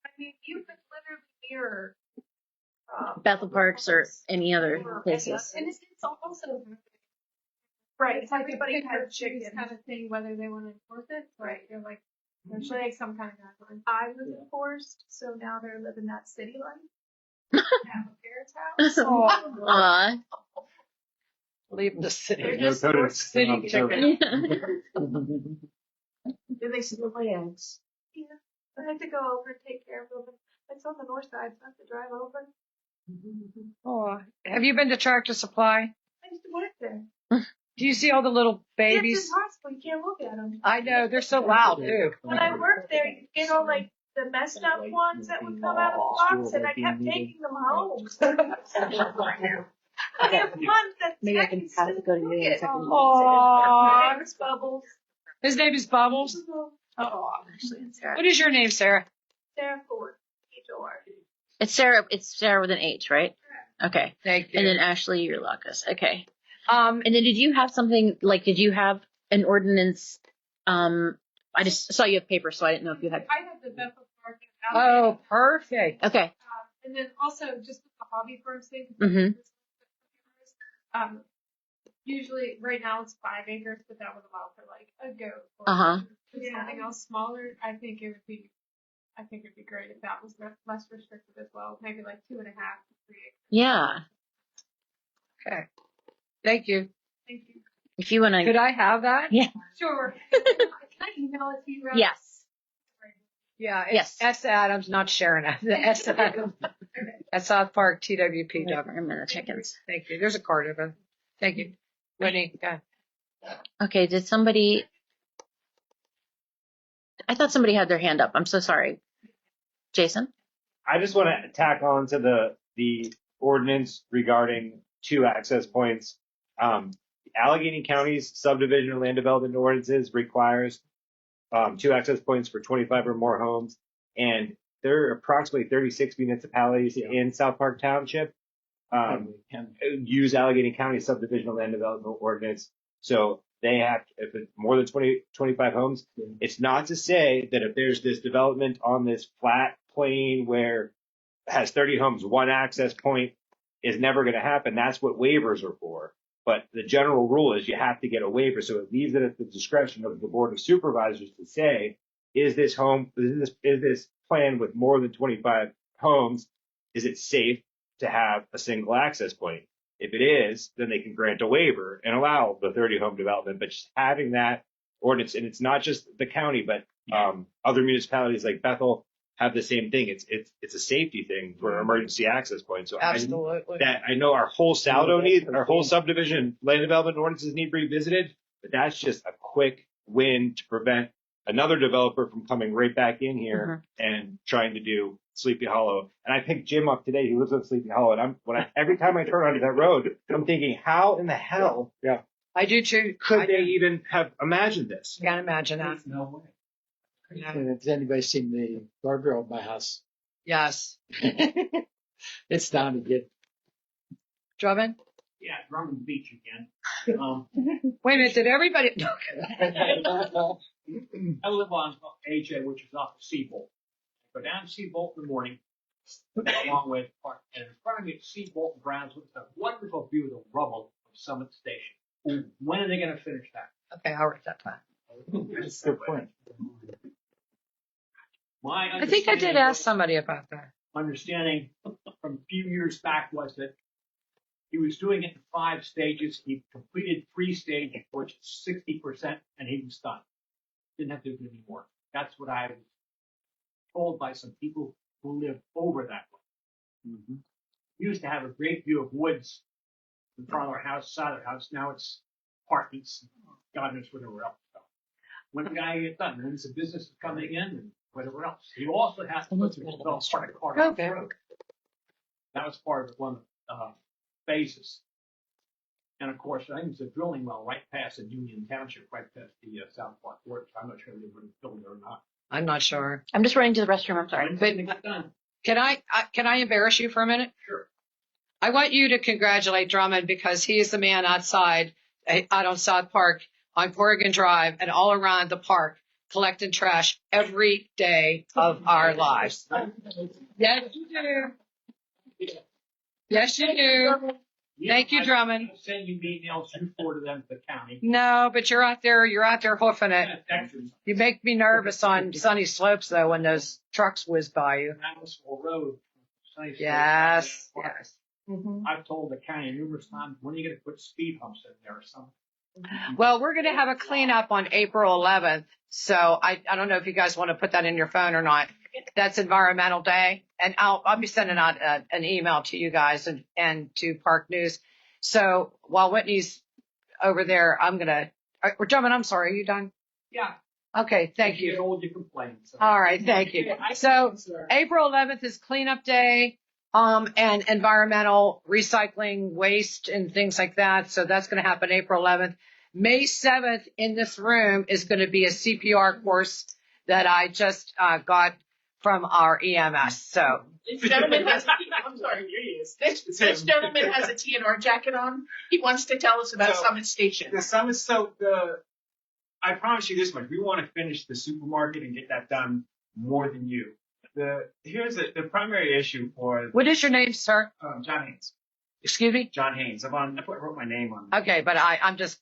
[SPEAKER 10] I mean, you could literally mirror
[SPEAKER 2] Bethel Parks or any other places.
[SPEAKER 10] And it's also right. It's like everybody has chickens kind of thing, whether they want to enforce it. Right. They're like, there's like some kind of guideline. I was enforced, so now they're living that city life. At my parents' house.
[SPEAKER 1] Leave the city.
[SPEAKER 10] They're just
[SPEAKER 1] city chicken.
[SPEAKER 3] Do they still lay eggs?
[SPEAKER 10] Yeah. I have to go over and take care of them. It's on the north side, so I have to drive over.
[SPEAKER 1] Oh, have you been to Tractor Supply?
[SPEAKER 10] I used to work there.
[SPEAKER 1] Do you see all the little babies?
[SPEAKER 10] It's impossible. You can't look at them.
[SPEAKER 1] I know, they're so loud too.
[SPEAKER 10] When I worked there, you get all like the messed up ones that would come out of the box, and I kept taking them home. I have one that
[SPEAKER 2] Maybe I can pass it, go to you in a second.
[SPEAKER 10] Aww. It's Bubbles.
[SPEAKER 1] His name is Bubbles.
[SPEAKER 2] Oh, actually, it's Sarah.
[SPEAKER 1] What is your name, Sarah?
[SPEAKER 10] Sarah Ford. H-O-R.
[SPEAKER 2] It's Sarah. It's Sarah with an H, right? Okay.
[SPEAKER 1] Thank you.
[SPEAKER 2] And then Ashley, you're Lucas. Okay. And then did you have something like? Did you have an ordinance? I just saw you have paper, so I didn't know if you had.
[SPEAKER 10] I have the Bethel Park.
[SPEAKER 1] Oh, perfect.
[SPEAKER 2] Okay.
[SPEAKER 10] And then also just with the hobby farms thing.
[SPEAKER 2] Mhm.
[SPEAKER 10] Usually right now it's 5 acres, but that would allow for like a goat or something else smaller. I think it'd be great if that was less restrictive as well. Maybe like 2.5 to 3 acres.
[SPEAKER 2] Yeah.
[SPEAKER 1] Okay. Thank you.
[SPEAKER 10] Thank you.
[SPEAKER 2] If you want to.
[SPEAKER 1] Could I have that?
[SPEAKER 2] Yeah.
[SPEAKER 10] Sure. Can I email it to you? Right?
[SPEAKER 2] Yes.
[SPEAKER 1] Yeah.
[SPEAKER 2] Yes.
[SPEAKER 1] S. Adams, not Sharon Adams. S. Adams at South Park, TWP.
[SPEAKER 2] I'm gonna chickens.
[SPEAKER 1] Thank you. There's a card of it. Thank you. Whitney, go.
[SPEAKER 2] Okay. Did somebody? I thought somebody had their hand up. I'm so sorry. Jason?
[SPEAKER 4] I just want to tack on to the ordinance regarding 2 access points. Allegheny County's subdivision and land development ordinances requires 2 access points for 25 or more homes, and there are approximately 36 municipalities in South Park Township use Allegheny County subdivision and land development ordinance. So they have, if it's more than 25 homes, it's not to say that if there's this development on this flat plain where it has 30 homes, 1 access point is never going to happen. That's what waivers are for. But the general rule is you have to get a waiver. So it leaves it at the discretion of the Board of Supervisors to say, is this plan with more than 25 homes, is it safe to have a single access point? If it is, then they can grant a waiver and allow the 30 home development. But just having that ordinance, and it's not just the county, but other municipalities like Bethel have the same thing. It's a safety thing for an emergency access point. So
[SPEAKER 1] Absolutely.
[SPEAKER 4] I know our whole subdivision land development ordinances need revisited, but that's just a quick win to prevent another developer from coming right back in here and trying to do Sleepy Hollow. And I picked Jim up today. He lives on Sleepy Hollow, and every time I turn onto that road, I'm thinking, how in the hell
[SPEAKER 1] I do too.
[SPEAKER 4] could they even have imagined this?
[SPEAKER 1] Can't imagine that.
[SPEAKER 5] No way.
[SPEAKER 1] Yeah.
[SPEAKER 7] And has anybody seen the guardrail at my house?
[SPEAKER 1] Yes.
[SPEAKER 7] It's down to get.
[SPEAKER 1] Drummond?
[SPEAKER 5] Yeah, Drummond Beach again.
[SPEAKER 1] Wait a minute, did everybody?
[SPEAKER 5] I live on AJ, which is off the Seabolt. Go down to Seabolt in the morning, a long way to the park, and in front of me, Seabolt and Brownswood, it's a wonderful view of the rubble of Summit Station. When are they going to finish that?
[SPEAKER 1] Okay, I'll write that down.
[SPEAKER 7] That's a good point.
[SPEAKER 1] I think I did ask somebody about that.
[SPEAKER 5] Understanding from a few years back was that he was doing it in 5 stages. He completed 3 stages, which is 60%, and he was done. Didn't have to do it anymore. That's what I was told by some people who live over that way. We used to have a great view of woods in front of our house, side of our house. Now it's apartments, God knows whatever else. So when the guy gets done, then some business is coming in and whatever else. He also has to put the part of Carter Road. That was part of one of the phases. And of course, I think it's a drilling well right past the Union Township, right past the South Park Forge. I'm not sure if they were building it or not.
[SPEAKER 1] I'm not sure.
[SPEAKER 2] I'm just running to the restroom. I'm sorry.
[SPEAKER 5] When they get done.
[SPEAKER 1] Can I embarrass you for a minute?
[SPEAKER 5] Sure.
[SPEAKER 1] I want you to congratulate Drummond because he is the man outside, out on South Park, on Corrigan Drive, and all around the park, collecting trash every day of our lives. Yes, you do. Yes, you do. Thank you, Drummond.
[SPEAKER 5] I'm sending you emails, you forward them to the county.
[SPEAKER 1] No, but you're out there hoofing it. You make me nervous on sunny slopes though when those trucks whiz by you.
[SPEAKER 5] Atmospheric Road.
[SPEAKER 1] Yes.
[SPEAKER 5] I've told the county numerous times, when are you going to put speed humps in there or something?
[SPEAKER 1] Well, we're going to have a cleanup on April 11th. So I don't know if you guys want to put that in your phone or not. That's Environmental Day. And I'll be sending out an email to you guys and to Park News. So while Whitney's over there, Drummond, I'm sorry. Are you done?
[SPEAKER 5] Yeah.
[SPEAKER 1] Okay, thank
[SPEAKER 5] If you
[SPEAKER 1] you.
[SPEAKER 5] hold your complaints.
[SPEAKER 1] All right, thank you. So April 11th is cleanup day, and environmental recycling waste and things like that. So that's going to happen April 11th. May 7th in this room is going to be a CPR course that I just got from our EMS. So
[SPEAKER 3] This gentleman has, I'm sorry, here he is. This gentleman has a TNR jacket on. He wants to tell us about
[SPEAKER 4] So,
[SPEAKER 3] Summit Station.
[SPEAKER 4] The summit, I promise you this much. We want to finish the supermarket and get that done more than you. Here's the primary issue for
[SPEAKER 1] what is your name, sir?
[SPEAKER 4] John Haynes.
[SPEAKER 1] Excuse me?
[SPEAKER 4] John Haynes. I wrote my name on it.
[SPEAKER 1] Okay, but I'm just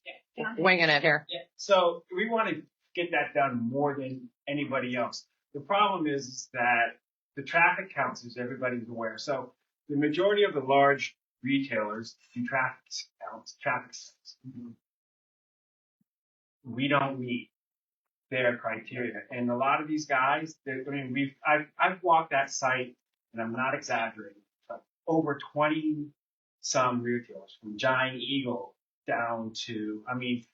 [SPEAKER 1] winging it here.
[SPEAKER 4] Yeah. So we want to get that done more than anybody else. The problem is that the traffic counts, as everybody's aware. So the majority of the large retailers do traffic counts, traffic counts. We don't meet their criteria, and a lot of these guys, I've walked that site, and I'm not exaggerating, but over 20 some retailers, from Giant Eagle down to, we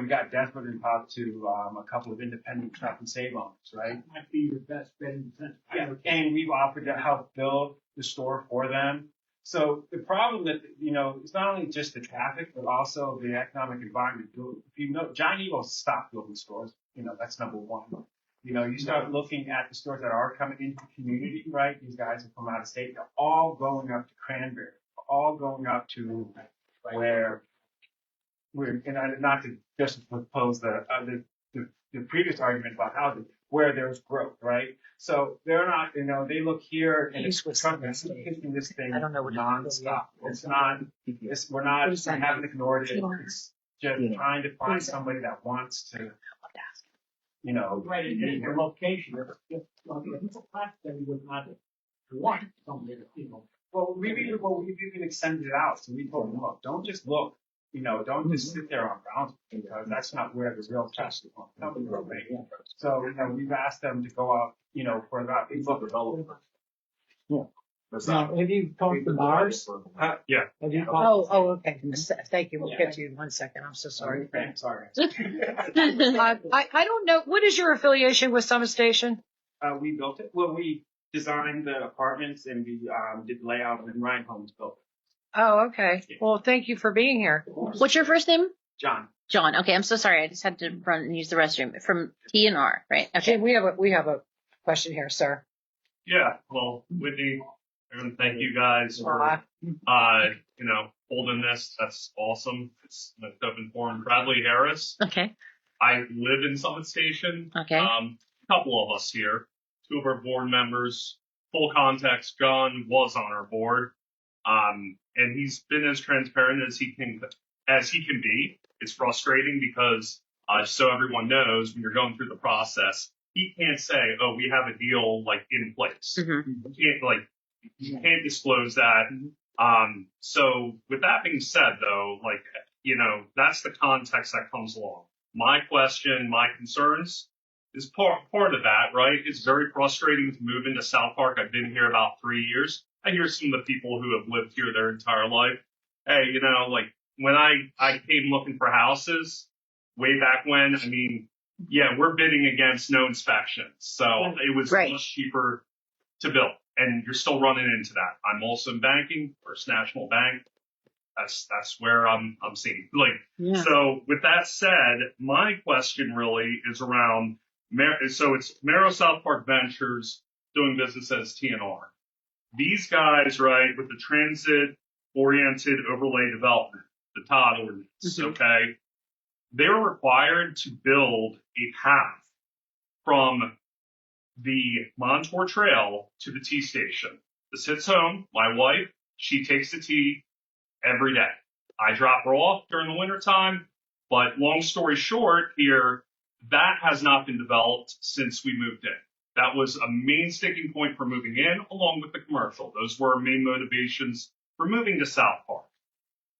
[SPEAKER 4] got desperate and talked to a couple of independent truck and save owners, right?
[SPEAKER 5] Might be your best bet in the sense.
[SPEAKER 4] Yeah, and we've offered to help build the store for them. So the problem that, it's not only just the traffic, but also the economic environment. If you know, Giant Eagle stopped building stores. That's number one. You start looking at the stores that are coming into the community, right? These guys are from out of state. They're all going up to Cranberry, all going up to where we're, not to just propose the previous argument about housing, where there's growth, right? So they're not, they look here and it's hitting this thing nonstop. We're not haven't ignored it. It's just trying to find somebody that wants to,
[SPEAKER 5] Right, in your location, if people class them would not want somebody,
[SPEAKER 4] Well, we've even extended it out. So we told them, look, don't just look, don't just sit there on Brownsville, because that's not where the real trust is coming from, right? So, we've asked them to go out, for that development.
[SPEAKER 7] Yeah. Now, have you talked to Mars?
[SPEAKER 4] Yeah.
[SPEAKER 7] Have you talked?
[SPEAKER 1] Oh, okay. Thank you. We'll get to you in 1 second. I'm so sorry.
[SPEAKER 4] Okay, sorry.
[SPEAKER 1] I don't know. What is your affiliation with Summit Station?
[SPEAKER 4] We built it. Well, we designed the apartments and we did layout, and then Ryan Holmes built it.
[SPEAKER 1] Oh, okay. Well, thank you for being here.
[SPEAKER 2] What's your first name?
[SPEAKER 4] John.
[SPEAKER 2] John. Okay, I'm so sorry. I just had to run and use the restroom. From TNR, right? Okay.
[SPEAKER 1] We have a question here, sir.
[SPEAKER 12] Yeah. Well, Whitney, and thank you guys for holding this. That's awesome. It's open forum. Bradley Harris.
[SPEAKER 2] Okay.
[SPEAKER 12] I live in Summit Station.
[SPEAKER 2] Okay.
[SPEAKER 12] A couple of us here, 2 of our board members. Full context, John was on our board. And he's been as transparent as he can be. It's frustrating because, so everyone knows, when you're going through the process, he can't say, "Oh, we have a deal in place."
[SPEAKER 2] Mm-hmm.
[SPEAKER 12] You can't disclose that. So with that being said, though, that's the context that comes along. My question, my concerns is part of that, right? It's very frustrating to move into South Park. I've been here about 3 years. I hear some of the people who have lived here their entire life. Hey, when I came looking for houses way back when, we're bidding against no inspections. So it was much cheaper to build. And you're still running into that. I'm also in banking, First National Bank. That's where I'm seeing. So with that said, my question really is around, so it's Merrill South Park Ventures doing business as TNR. These guys, right, with the transit-oriented overlay development, the TOD ordinance, okay, they're required to build a path from the Montour Trail to the T station. This hits home. My wife, she takes the T every day. I drop her off during the wintertime, but long story short here, that has not been developed since we moved in. That was a main sticking point for moving in, along with the commercial. Those were our main motivations for moving to South Park.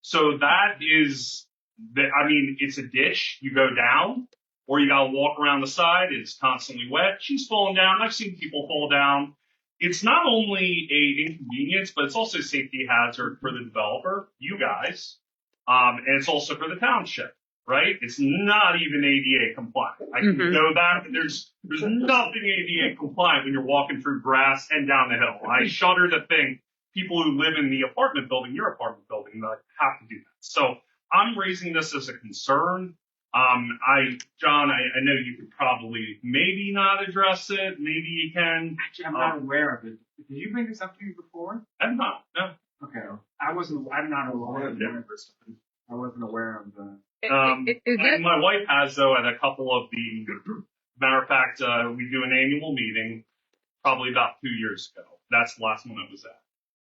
[SPEAKER 12] So that is, it's a ditch. You go down, or you got to walk around the side. It's constantly wet. She's falling down. I've seen people fall down. It's not only a inconvenience, but it's also a safety hazard for the developer, you guys, and it's also for the township. right? It's not even ADA compliant. I can know that. There's nothing ADA compliant when you're walking through grass and down the hill. I shudder to think people who live in the apartment building, your apartment building, that have to do that. So I'm raising this as a concern. John, I know you could probably maybe not address it. Maybe you can.
[SPEAKER 13] Actually, I'm not aware of it. Did you bring this up to me before?
[SPEAKER 12] I'm not. No.
[SPEAKER 13] Okay. I'm not aware of it. I wasn't aware of the.
[SPEAKER 12] And my wife has, though, at a couple of the, matter of fact, we do an annual meeting probably about 2 years ago. That's the last one I was at.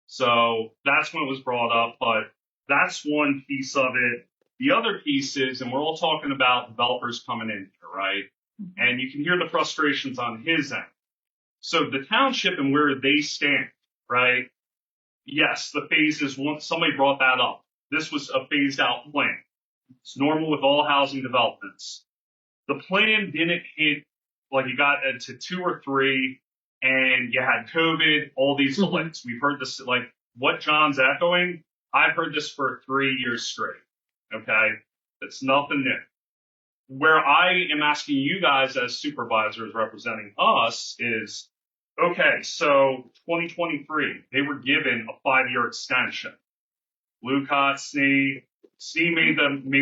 [SPEAKER 12] So that's when it was brought up, but that's one piece of it. The other piece is, and we're all talking about developers coming in here, right? And you can hear the frustrations on his end. So the township and where they stand, right? Yes, the phases, somebody brought that up. This was a phased out plan. It's normal with all housing developments. The plan didn't hit, like you got to 2 or 3 and you had COVID, all these delays. We've heard this, like what John's echoing. I've heard this for 3 years straight. Okay. It's nothing new. Where I am asking you guys as supervisors representing us is, okay, so 2023, they were given a 5-year extension. Lucott, Snee made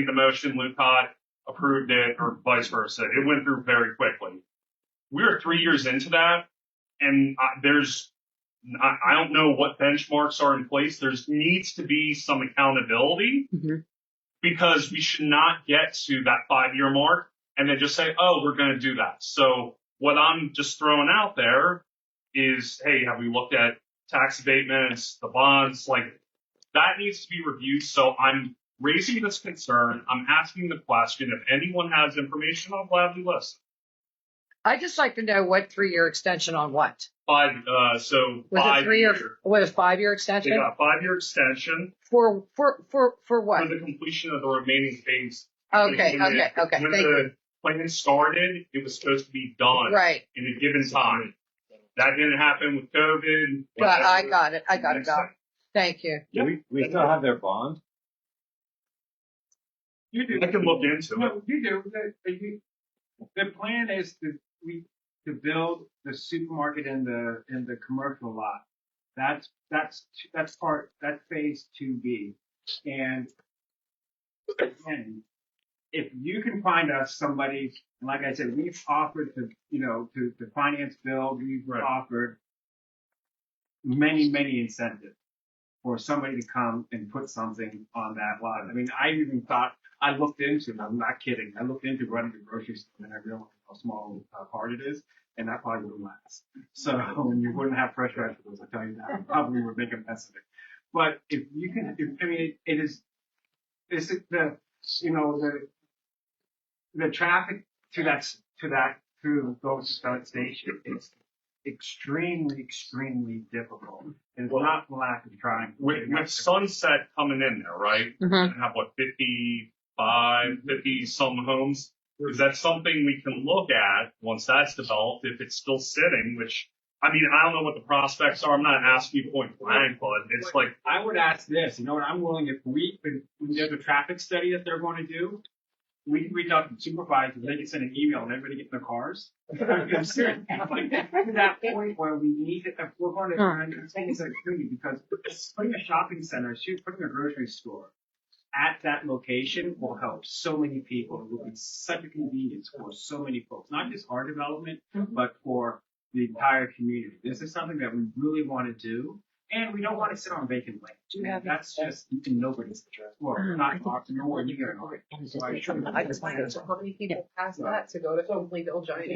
[SPEAKER 12] the motion, Lucott approved it, or vice versa. It went through very quickly. We're 3 years into that, and I don't know what benchmarks are in place. There needs to be some accountability because we should not get to that 5-year mark and then just say, oh, we're going to do that. So what I'm just throwing out there is, hey, have we looked at tax abatements, the bonds? Like that needs to be reviewed. So I'm raising this concern. I'm asking the question. If anyone has information, I'll gladly listen.
[SPEAKER 1] I'd just like to know what 3-year extension on what?
[SPEAKER 12] 5, so
[SPEAKER 1] Was
[SPEAKER 12] 5
[SPEAKER 1] it 3 or
[SPEAKER 12] year.
[SPEAKER 1] what, a 5-year extension?
[SPEAKER 12] They got a 5-year extension
[SPEAKER 1] For what?
[SPEAKER 12] for the completion of the remaining phase.
[SPEAKER 1] Okay.
[SPEAKER 12] When
[SPEAKER 1] Thank
[SPEAKER 12] the
[SPEAKER 1] you.
[SPEAKER 12] plan started, it was supposed to be done
[SPEAKER 1] Right.
[SPEAKER 12] in a given time. That didn't happen with COVID.
[SPEAKER 1] I got it. Thank you.
[SPEAKER 4] Yeah, we still have their bond.
[SPEAKER 13] You do.
[SPEAKER 12] I can look into it.
[SPEAKER 13] No, you do. The plan is to build the supermarket in the commercial lot. That's phase 2B. And if you can find us somebody, and like I said, we've offered to finance build, we've offered many incentives for somebody to come and put something on that lot. I mean, I looked into, I'm not kidding, I looked into running a grocery store and I realized how small part it is, and that probably wouldn't last. So you wouldn't have fresh vegetables, I tell you that. You probably would make a mess of it. But if you can, the traffic to those station is extremely difficult. And it's not the lack of trying.
[SPEAKER 12] With Sunset coming in there, right? And have 50 some homes. Is that something we can look at once that's developed? If it's still sitting, which I mean, I don't know what the prospects are. I'm not asking you point blank, but it's like
[SPEAKER 13] I would ask this. You know what? I'm willing when there's a traffic study that they're going to do. We can reach out to the supervisors. They can send an email and everybody get in their cars. I'm serious. Like, to that point where we need to, if we're going to, I'm saying this because putting a shopping center, putting a grocery store at that location will help so many people. It will be such a convenience for so many folks, not just our development, but for the entire community. This is something that we really want to do. And we don't want to sit on vacant land. That's just nobody's interest. Well, not nowhere near it. So I just want
[SPEAKER 6] So how many people pass that to go to complete the old giant?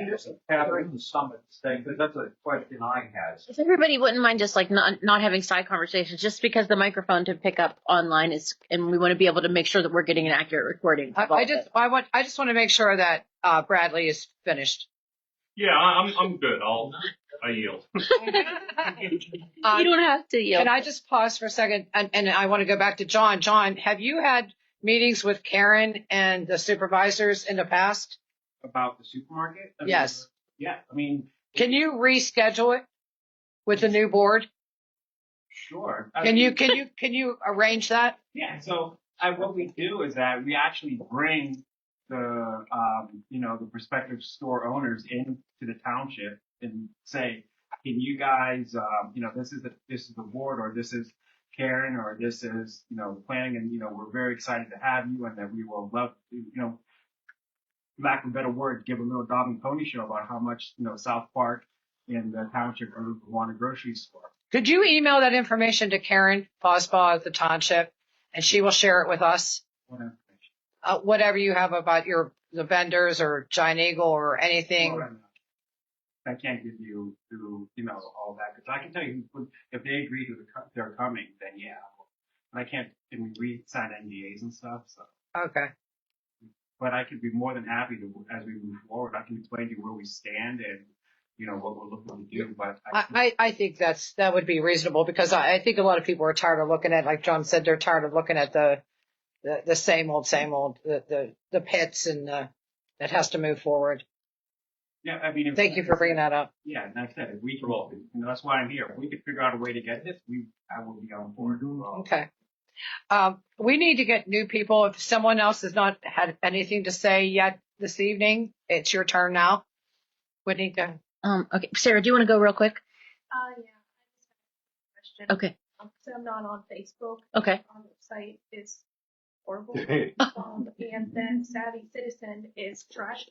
[SPEAKER 9] Catherine, the summit thing, because that's a question I had.
[SPEAKER 2] If everybody wouldn't mind just like not having side conversations, just because the microphone to pick up online is, and we want to be able to make sure that we're getting an accurate recording.
[SPEAKER 1] I just want to make sure that Bradley is finished.
[SPEAKER 12] yeah, I'm good. I yield.
[SPEAKER 2] You don't have to yield.
[SPEAKER 1] Can I just pause for a second? And I want to go back to John. John, have you had meetings with Karen and the supervisors in the past?
[SPEAKER 13] About the supermarket?
[SPEAKER 1] Yes.
[SPEAKER 13] Yeah. I mean,
[SPEAKER 1] can you reschedule it with the new board?
[SPEAKER 13] Sure.
[SPEAKER 1] Can you arrange that?
[SPEAKER 13] Yeah. So what we do is that we actually bring the, the prospective store owners into the township and say, can you guys, this is the board, or this is Karen, or this is, planning, and, we're very excited to have you, and that we will love, lack of a better word, give a little dog and pony show about how much, South Park and the township want a grocery store.
[SPEAKER 1] Could you email that information to Karen Fosbaugh at the township, and she will share it with us?
[SPEAKER 13] What information?
[SPEAKER 1] Whatever you have about the vendors or Giant Eagle or anything.
[SPEAKER 13] Well, I can't give you all that, because I can tell you if they agree to they're coming, then yeah. But I can't. And we sign NDAs and stuff, so.
[SPEAKER 1] Okay.
[SPEAKER 13] But I could be more than happy to, as we move forward, I can explain to you where we stand and what we're looking to do. But
[SPEAKER 1] I think that would be reasonable, because I think a lot of people are tired of looking at, like John said, they're tired of looking at the same old, the pits, and that has to move forward.
[SPEAKER 13] Yeah, I mean.
[SPEAKER 1] Thank you for bringing that up.
[SPEAKER 13] Yeah, and like I said, if we can, that's why I'm here. If we could figure out a way to get this, I will be on board.
[SPEAKER 1] Okay. We need to get new people. If someone else has not had anything to say yet this evening, it's your turn now. Whitney, go.
[SPEAKER 2] Okay, Sarah, do you want to go real quick?
[SPEAKER 10] Yeah. Question.
[SPEAKER 2] Okay.
[SPEAKER 10] So I'm not on Facebook.
[SPEAKER 2] Okay.
[SPEAKER 10] The site is horrible. And then Savvy Citizen is trash.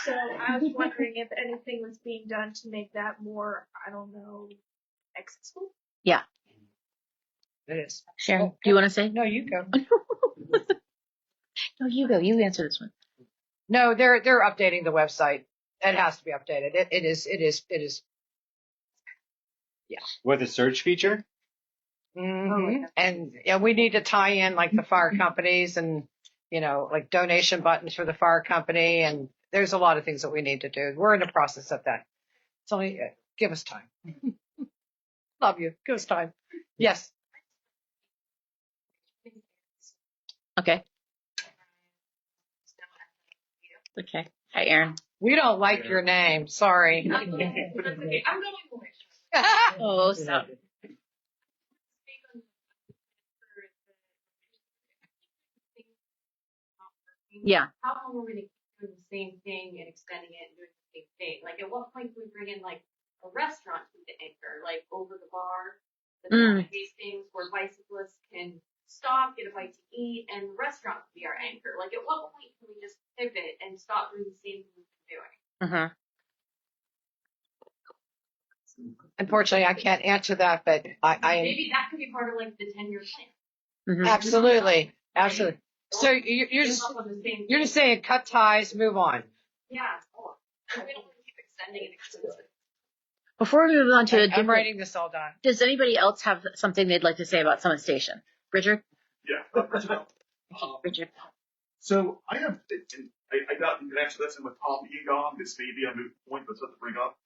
[SPEAKER 10] So I was wondering if anything was being done to make that more, accessible.
[SPEAKER 2] Yeah.
[SPEAKER 1] It is.
[SPEAKER 2] Sharon, do you want to say?
[SPEAKER 1] No, you go.
[SPEAKER 2] No, you go. You answer this one.
[SPEAKER 1] No, they're updating the website. It has to be updated. It is. Yeah.
[SPEAKER 4] With a search feature?
[SPEAKER 1] Mm-hmm. And we need to tie in like the fire companies and, like donation buttons for the fire company. And there's a lot of things that we need to do. We're in the process of that. It's only, give us time. Love you. Give us time. Yes.
[SPEAKER 2] Okay. Okay. Hi, Aaron.
[SPEAKER 1] We don't like your name. Sorry.
[SPEAKER 6] That's okay. I'm going to
[SPEAKER 2] Oh, stop. Yeah.
[SPEAKER 14] How long are we going to keep doing the same thing and extending it and doing the same thing? Like, at what point do we bring in, like, a restaurant to the anchor, like over the bar, the tastings where bicyclists can stop, get a bite to eat, and the restaurant can be our anchor? Like, at what point can we just pivot and stop doing the same thing we've been doing?
[SPEAKER 2] Uh-huh.
[SPEAKER 1] Unfortunately, I can't answer that, but
[SPEAKER 14] Maybe that could be part of, like, the 10-year plan.
[SPEAKER 2] Mm-hmm.
[SPEAKER 1] Absolutely. So you're just saying cut ties, move on.
[SPEAKER 14] Yeah. Oh, we don't want to keep extending and extending.
[SPEAKER 2] Before we move on to
[SPEAKER 1] I'm writing this all down.
[SPEAKER 2] Does anybody else have something they'd like to say about Summit Station? Richard?
[SPEAKER 15] Yeah.
[SPEAKER 2] Richard.
[SPEAKER 15] So I got you can answer this, and with Tom Egon, this may be a moot point, but something to bring up.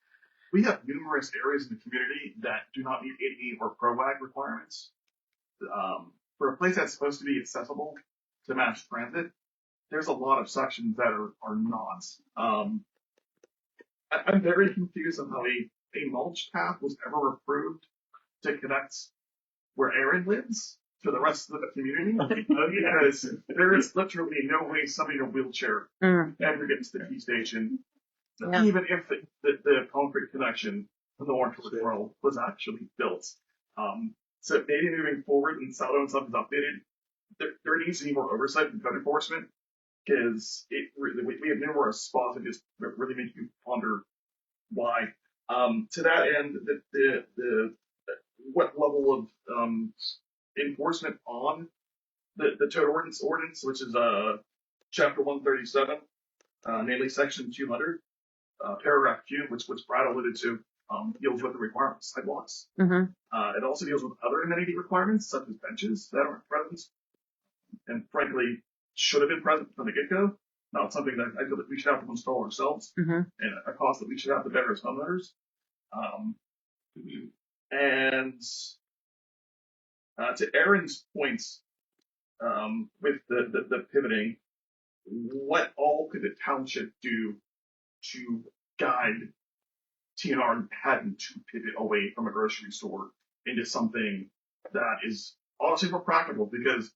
[SPEAKER 15] We have numerous areas in the community that do not meet ADA or ProWag requirements. For a place that's supposed to be accessible to mass transit, there's a lot of sections that are not. I'm very confused on how a mulch path was ever approved to connect where Aaron lives to the rest of the community, because there is literally no way somebody in a wheelchair ever gets to the T station, even if the concrete connection from the Orange World was actually built. So maybe moving forward and Southern stuff is updated, there needs to be more oversight and code enforcement, because we have numerous spots that just really make you ponder why. To that end, the what level of enforcement on the tow ordinance, which is chapter 137, namely section 200, paragraph Q, which Brad alluded to, deals with the requirements of sidewalks.
[SPEAKER 2] Mm-hmm.
[SPEAKER 15] It also deals with other amenity requirements, such as benches that aren't present, and frankly, should have been present from the get-go. Not something that I feel that we should have to install ourselves, and a cost that we should have to bear as homeowners. And to Aaron's points, with the pivoting, what all could the township do to guide TNR and having to pivot away from a grocery store into something that is honestly more practical? Because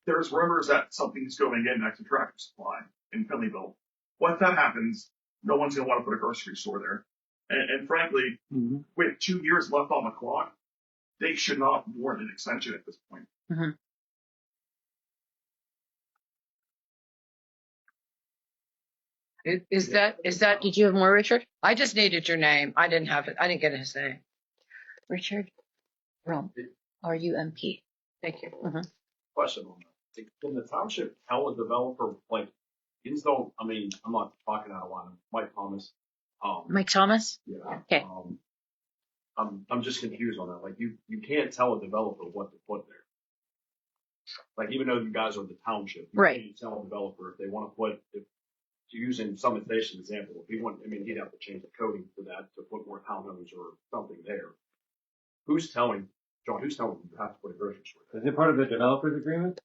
[SPEAKER 15] there's rumors that something's going in next to Tractor Supply in Finleyville. Once that happens, no one's going to want to put a grocery store there. And frankly, with 2 years left on the clock, they should not warrant an extension at this point.
[SPEAKER 2] Mm-hmm.
[SPEAKER 1] Is that,
[SPEAKER 2] Did you have more, Richard?
[SPEAKER 1] I just needed your name. I didn't have it. I didn't get his name.
[SPEAKER 2] Richard Rump, R-U-M-P.
[SPEAKER 1] Thank you.
[SPEAKER 2] Mm-hmm.
[SPEAKER 16] Question on that. Can the township tell a developer, like, install, I mean, I'm not talking out of line, Mike Thomas.
[SPEAKER 2] Mike Thomas?
[SPEAKER 16] Yeah.
[SPEAKER 2] Okay.
[SPEAKER 16] I'm just confused on that. Like, you can't tell a developer what to put there. Like, even though you guys are the township, you
[SPEAKER 2] Right.
[SPEAKER 16] can't tell a developer if they want to put, if using Summit Station example, if he want, I mean, he'd have to change the coding for that to put more townhomes or something there. Who's telling, John, who's telling you have to put a grocery store?
[SPEAKER 4] Is it part of the developer's agreement?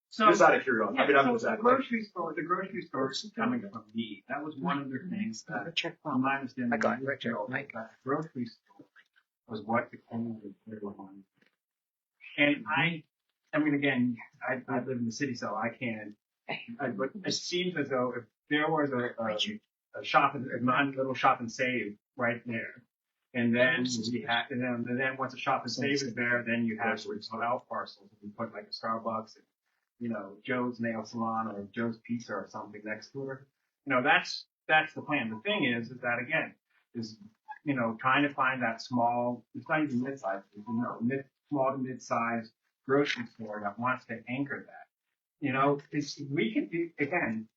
[SPEAKER 16] So, just out of curiosity.
[SPEAKER 13] Yeah,
[SPEAKER 16] I mean, I'm
[SPEAKER 13] so
[SPEAKER 16] just
[SPEAKER 13] the
[SPEAKER 16] asking.
[SPEAKER 13] grocery store is coming from me. That was one of the things that,
[SPEAKER 2] Richard
[SPEAKER 13] from my understanding,
[SPEAKER 1] I got Richard,
[SPEAKER 13] that
[SPEAKER 1] Mike.
[SPEAKER 13] the grocery store was what became the one. And I mean, again, I live in the city, so I can't. But it seems as though if there was a shop, a little shop and save right there, and then we had, and then once a shop and save is there, then you have sort of out parcels. You put like a Starbucks, and, you know, Joe's Nail Salon or Joe's Pizza or something next to it. You know, that's the plan. The thing is that again is, you know, trying to find that small, it's not even mid-sized, you know, small to mid-sized grocery store that wants to anchor that. You know, we can do, again,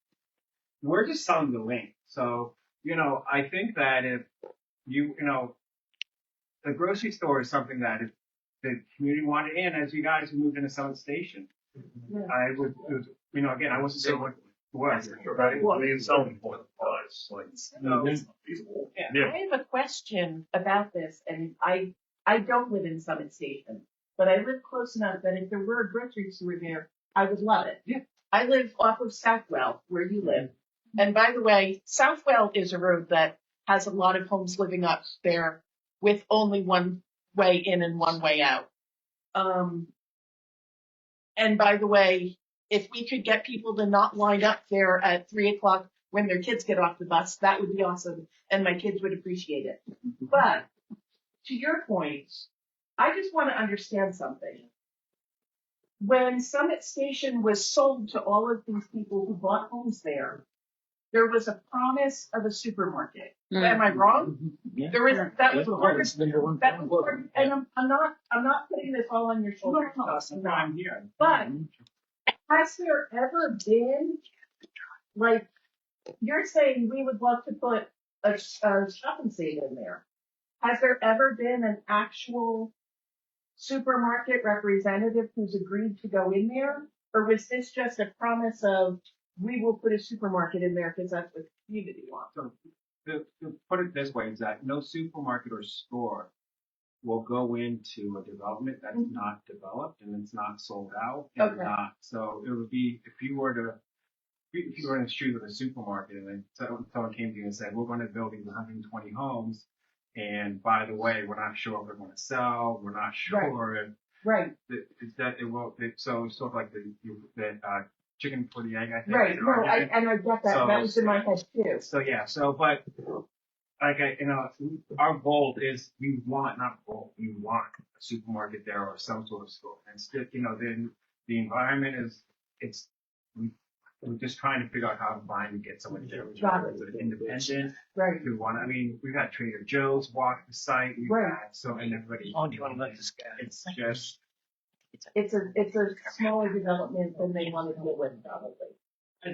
[SPEAKER 13] we're just selling the link. So, you know, I think that if you know, the grocery store is something that if the community wanted in, as you guys moved into Summit Station, I would, you know, again, I wasn't saying what it was.
[SPEAKER 15] Right? Well, I mean, selling point was like, no, it's not feasible.
[SPEAKER 3] Yeah. I have a question about this, and I don't live in Summit Station, but I live close enough that if there were a grocery store there, I would love it.
[SPEAKER 13] Yeah.
[SPEAKER 3] I live off of Southwell, where you live. And by the way, Southwell is a road that has a lot of homes living up there with only one way in and one way out. And by the way, if we could get people to not line up there at 3:00 when their kids get off the bus, that would be awesome. And my kids would appreciate it. But to your point, I just want to understand something. When Summit Station was sold to all of these people who bought homes there was a promise of a supermarket. Am I wrong?
[SPEAKER 7] Yeah.
[SPEAKER 3] There was, that was part of,
[SPEAKER 7] That
[SPEAKER 3] and I'm not putting this all on your shoulders.
[SPEAKER 13] I'm here.
[SPEAKER 3] But has there ever been, like, you're saying we would love to put a shop and save in there. Has there ever been an actual supermarket representative who's agreed to go in there? Or was this just a promise of, we will put a supermarket in there because that's what the community wants?
[SPEAKER 13] So to put it this way, is that no supermarket or store will go into a development that's not developed and it's not sold out. And not, so it would be, if you were in the street with a supermarket and then someone came to you and said, we're going to build these 120 homes, and by the way, we're not sure if they're going to sell, we're not sure if that it will. So it's sort of like the chicken for the egg, I think.
[SPEAKER 3] Right. No, I get that. So, that was in my head too.
[SPEAKER 13] So yeah. So, but like our goal is we want a supermarket there or some sort of store. And still, then the environment is we're just trying to figure out how to find and get someone there. Independent.
[SPEAKER 3] Right.
[SPEAKER 13] Who want? I mean, we've had Trader Joe's walk the site. We've had and everybody.
[SPEAKER 7] Oh, do you want to let this guy?
[SPEAKER 13] It's just.
[SPEAKER 3] It's a smaller development than they want to deal with, probably.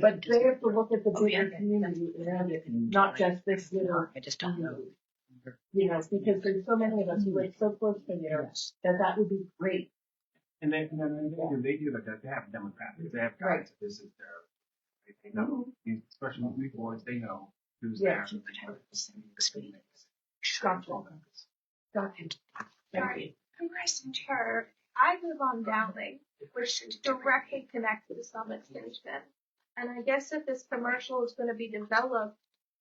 [SPEAKER 3] But they have to look at the bigger community around it, not just this little.
[SPEAKER 2] I just don't know.
[SPEAKER 3] Because there's so many of us who live so close to there that would be great.
[SPEAKER 13] And they do like that. They have demographics. They have guys. This is their. They know, especially with new boys, they know who's there.
[SPEAKER 3] Gotcha.
[SPEAKER 10] Sorry. I live on Dowling, which directly connects to the Summit Station. And I guess if this commercial is going to be developed,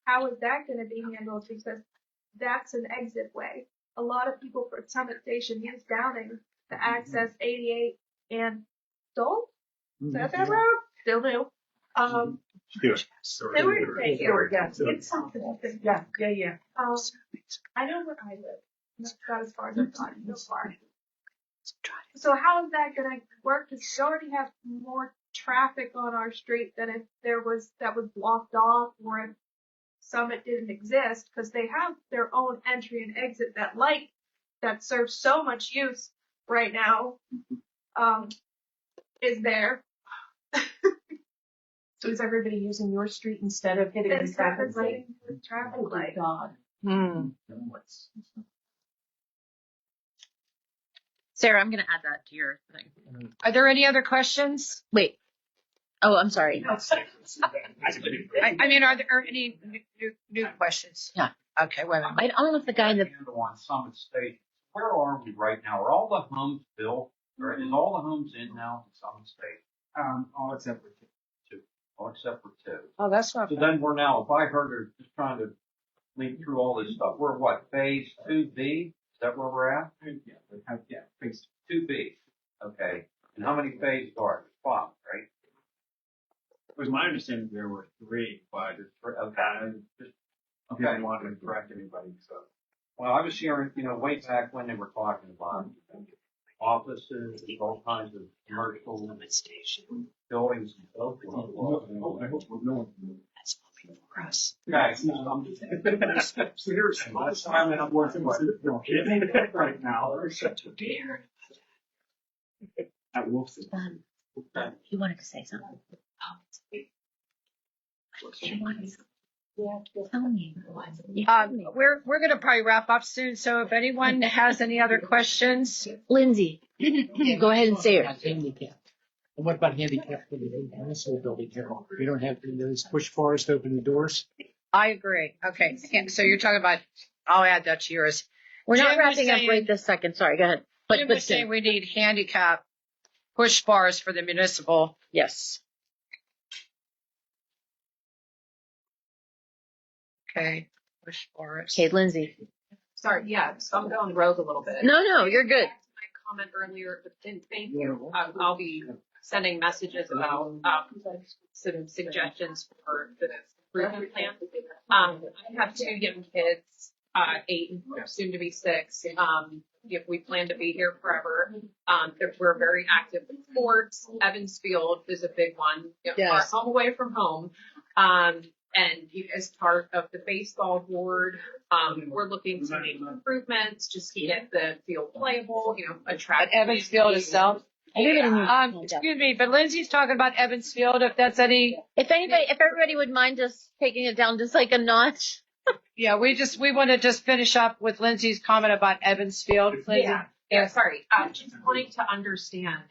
[SPEAKER 10] how is that going to be handled? Because that's an exit way. A lot of people for Summit Station use Downing to access 88 and Dole.
[SPEAKER 3] That road, still do. They were saying, it's something. Yeah. I know where I live. Not as far as I've gotten so far. So how is that gonna work? Because we already have more traffic on our street than if that was blocked off, or if Summit didn't exist, because they have their own entry and exit. That light that serves so much use right now, is there.
[SPEAKER 6] So is everybody using your street instead of hitting the traffic light?
[SPEAKER 3] Traffic light.
[SPEAKER 6] God.
[SPEAKER 2] Sarah, I'm going to add that to your thing.
[SPEAKER 1] Are there any other questions?
[SPEAKER 2] Wait. Oh, I'm sorry.
[SPEAKER 1] I mean, are there any new questions?
[SPEAKER 2] Yeah.
[SPEAKER 1] Okay, wait a minute.
[SPEAKER 2] I don't know if the guy in the
[SPEAKER 9] On Summit Station, where are we right now? Are all the homes built? Or is all the homes in now in Summit Station?
[SPEAKER 13] All except for
[SPEAKER 9] Two. All except for two.
[SPEAKER 1] Oh, that's not
[SPEAKER 9] So
[SPEAKER 1] bad.
[SPEAKER 9] then we're now, if I heard her just trying to lead through all this stuff, we're what, phase 2B? Is that where we're at?
[SPEAKER 13] yeah, phase
[SPEAKER 9] 2B. Okay. And how many phases are there? 5, right?
[SPEAKER 13] It was my understanding there were 3, but
[SPEAKER 9] Okay.
[SPEAKER 13] just didn't want to correct anybody. So,
[SPEAKER 9] Well, I was hearing, way back when they were talking about offices, all kinds of commercial buildings and so forth.
[SPEAKER 13] I hope no one.
[SPEAKER 1] That's moving for us.
[SPEAKER 9] Okay.
[SPEAKER 13] Seriously, last time I'm working with right now. At Wolfson.
[SPEAKER 2] he wanted to say something. He wanted something. Tell me.
[SPEAKER 1] We're going to probably wrap up soon. So if anyone has any other questions,
[SPEAKER 2] Lindsay, go ahead and say it.
[SPEAKER 7] Handicap. And what about handicap for the municipal building here? We don't have those push bars to open the doors.
[SPEAKER 1] I agree. Okay. So you're talking about, I'll add that to yours.
[SPEAKER 2] We're not
[SPEAKER 1] Jim
[SPEAKER 2] wrapping
[SPEAKER 1] is
[SPEAKER 2] up
[SPEAKER 1] saying-
[SPEAKER 2] right this second. Sorry, go ahead.
[SPEAKER 1] Jim was saying we need handicap push bars for the municipal.
[SPEAKER 2] Yes.
[SPEAKER 1] Okay. Push bars.
[SPEAKER 2] Okay, Lindsay.
[SPEAKER 6] Sorry, yeah, so I'm going rogue a little bit.
[SPEAKER 2] No, you're good.
[SPEAKER 6] Back to my comment earlier, but thank you. I'll be sending messages about some suggestions for the improvement plan. I have 2 young kids, 8 and soon to be 6. If we plan to be here forever, we're very active in sports. Evans Field is a big one. Our home away from home. And as part of the baseball board, we're looking to make improvements just to get the field playable, attract.
[SPEAKER 1] At Evans Field itself. Excuse me, but Lindsay's talking about Evans Field. If that's any,
[SPEAKER 2] if everybody would mind just taking it down just like a notch.
[SPEAKER 1] Yeah, we want to just finish up with Lindsay's comment about Evans Field. Lindsay.
[SPEAKER 6] Yeah. Sorry. Just wanting to understand,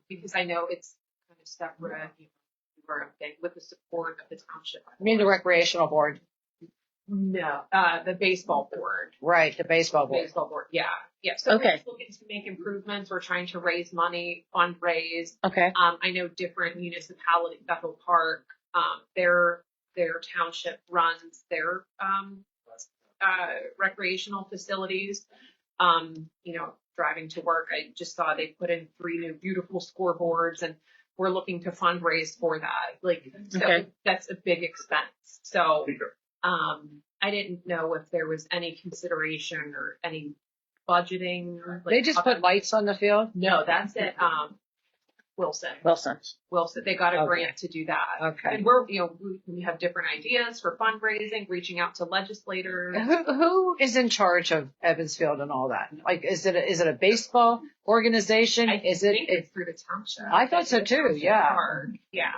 [SPEAKER 6] because I know it's kind of separate. With the support of the township.
[SPEAKER 1] I mean the recreational board.
[SPEAKER 6] No, the baseball board.
[SPEAKER 1] Right, the baseball board.
[SPEAKER 6] Baseball board, yeah. So we're just looking to make improvements. We're trying to raise money, fundraise.
[SPEAKER 2] Okay.
[SPEAKER 6] I know different municipalities, Bethel Park, their township runs their recreational facilities. Driving to work, I just saw they put in 3 new beautiful scoreboards, and we're looking to fundraise for that. That's a big expense. So, I didn't know if there was any consideration or any budgeting.
[SPEAKER 1] They just put lights on the field?
[SPEAKER 6] No, that's it. Wilson. They got a grant to do that.
[SPEAKER 1] Okay.
[SPEAKER 6] And we have different ideas for fundraising, reaching out to legislators.
[SPEAKER 1] Who is in charge of Evans Field and all that? Like, is it a baseball organization?
[SPEAKER 6] It's through the township.
[SPEAKER 1] I thought so too. Yeah.
[SPEAKER 6] Yeah.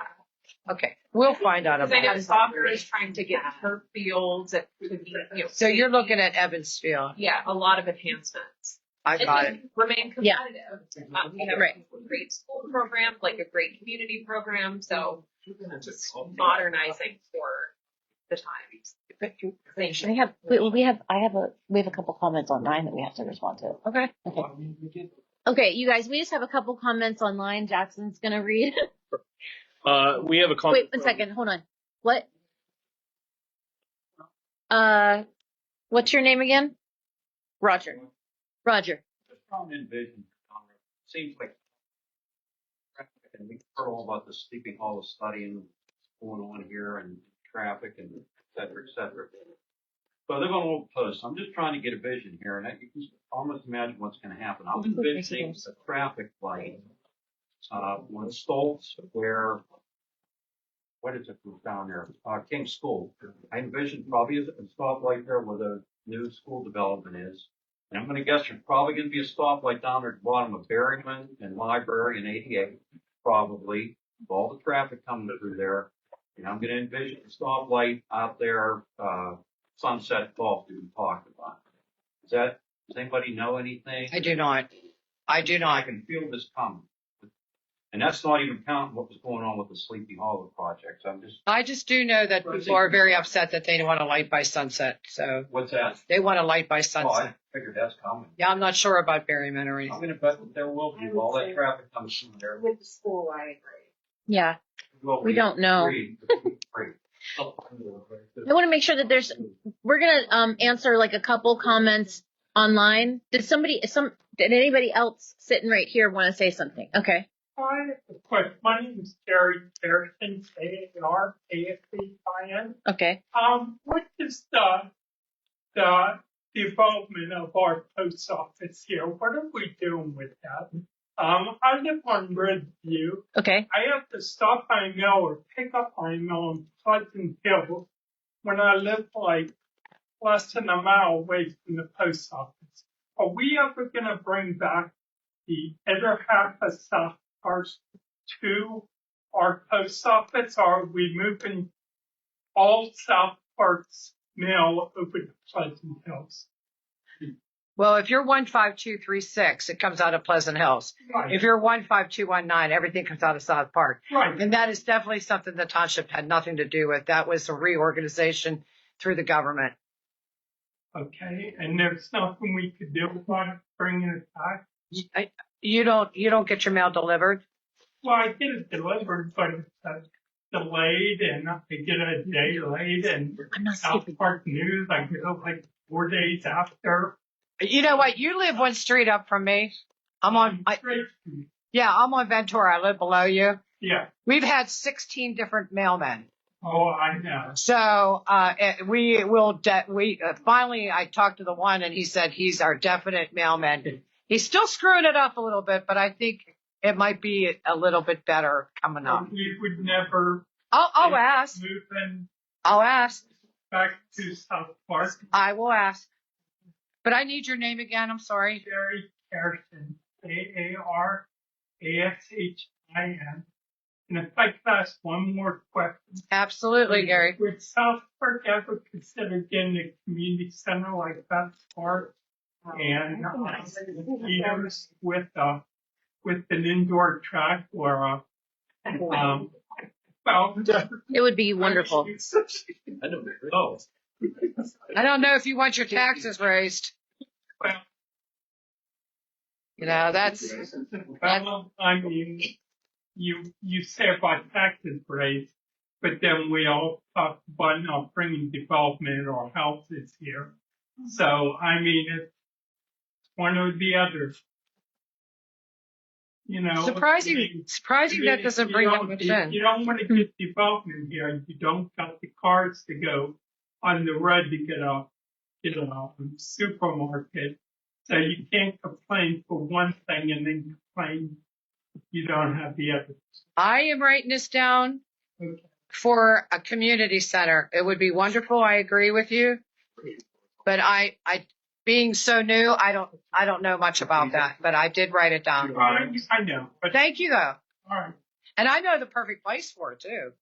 [SPEAKER 1] Okay. We'll find out about
[SPEAKER 6] I know
[SPEAKER 1] it.
[SPEAKER 6] soccer is trying to get turf fields. It could be,
[SPEAKER 1] So you're looking at Evans Field.
[SPEAKER 6] Yeah, a lot of enhancers.
[SPEAKER 1] I got it.
[SPEAKER 6] Remain competitive. We have a great school program, like a great community program. So just modernizing for the times.
[SPEAKER 2] We have a couple comments online that we have to respond to. Okay, you guys, we just have a couple comments online. Jackson's gonna read.
[SPEAKER 17] We have a comment.
[SPEAKER 2] Wait 1 second, hold on. What? What's your name again? Roger.
[SPEAKER 9] Just from envision, seems like and we heard all about the Sleepy Hollow study and what's going on here and traffic and et cetera. So they're going to post. I'm just trying to get a vision here, and you can almost imagine what's going to happen. I'm envisioning a traffic light on Stoltz, where what is it down there? King School. I envision probably a stoplight there where the new school development is. And I'm going to guess there's probably going to be a stoplight down there at the bottom of Berryman and Library and 88, probably, with all the traffic coming through there. And I'm going to envision a stoplight out there, Sunset Golf that we talked about. Does anybody know anything?
[SPEAKER 1] I do not. I
[SPEAKER 9] can feel this coming. And that's not even counting what was going on with the Sleepy Hollow projects.
[SPEAKER 1] I just do know that people are very upset that they want a light by sunset. So
[SPEAKER 9] what's that?
[SPEAKER 1] They want a light by
[SPEAKER 9] Oh,
[SPEAKER 1] sunset.
[SPEAKER 9] I figured that's coming.
[SPEAKER 1] Yeah, I'm not sure about Berryman or anything.
[SPEAKER 9] I'm going to bet that there will be all that traffic comes through there.
[SPEAKER 2] With the school, I agree. Yeah.
[SPEAKER 9] Well,
[SPEAKER 2] We don't know. I want to make sure that we're going to answer like a couple comments online. Did anybody else sitting right here want to say something? Okay.
[SPEAKER 18] I have a question. My name is Gary Harrison, AAR-AFC-IN.
[SPEAKER 2] Okay.
[SPEAKER 18] What is the development of our post office here? What are we doing with that? I live on Redview.
[SPEAKER 2] Okay.
[SPEAKER 18] I have to stop by mail or pick up my mail in Pleasant Hill when I live like less than a mile away from the post office. Are we ever going to bring back the other half of South Park to our post office, or are we moving all South Park's mail over to Pleasant Hills?
[SPEAKER 1] Well, if you're 15236, it comes out of Pleasant Hills.
[SPEAKER 18] Right.
[SPEAKER 1] If you're 15219, everything comes out of South Park.
[SPEAKER 18] Right.
[SPEAKER 1] And that is definitely something the township had nothing to do with. That was a reorganization through the government.
[SPEAKER 18] Okay, and there's nothing we could do about it, bringing it back?
[SPEAKER 1] You don't get your mail delivered?
[SPEAKER 18] Well, I get it delivered, but it's delayed, and I get it a day late, and South Park News, I get it like 4 days after.
[SPEAKER 1] You know what? You live one street up from me. I'm on Ventura. I live below you.
[SPEAKER 18] Yeah.
[SPEAKER 1] We've had 16 different mailmen.
[SPEAKER 18] Oh, I know.
[SPEAKER 1] So we will. Finally, I talked to the one, and he said he's our definite mailman. He's still screwing it up a little bit, but I think it might be a little bit better coming up.
[SPEAKER 18] We would never.
[SPEAKER 1] I'll ask. I'll ask.
[SPEAKER 18] Back to South Park.
[SPEAKER 1] I will ask. But I need your name again. I'm sorry.
[SPEAKER 18] Gary Harrison, AAR-ASHIN. And if I could ask one more question.
[SPEAKER 1] Absolutely, Gary.
[SPEAKER 18] Would South Park ever consider getting a community center like that Park and either with an indoor track or fountain?
[SPEAKER 2] It would be wonderful.
[SPEAKER 16] I don't know.
[SPEAKER 1] I don't know if you want your taxes raised.
[SPEAKER 18] Well,
[SPEAKER 1] you know, that's.
[SPEAKER 18] Well, I mean, you say about taxes raised, but then we all talk about not bringing development or houses here. So, I mean, it's one or the other. You know,
[SPEAKER 1] surprising that doesn't bring that much in.
[SPEAKER 18] You don't want to get development here. You don't got the cars to go on the road to get a supermarket. So you can't complain for one thing and then complain you don't have the other.
[SPEAKER 1] I am writing this down for a community center. It would be wonderful. I agree with you. But I being so new, I don't know much about that, but I did write it down.
[SPEAKER 18] I know.
[SPEAKER 1] But thank you though.
[SPEAKER 18] All right.
[SPEAKER 1] And I know the perfect place for it too.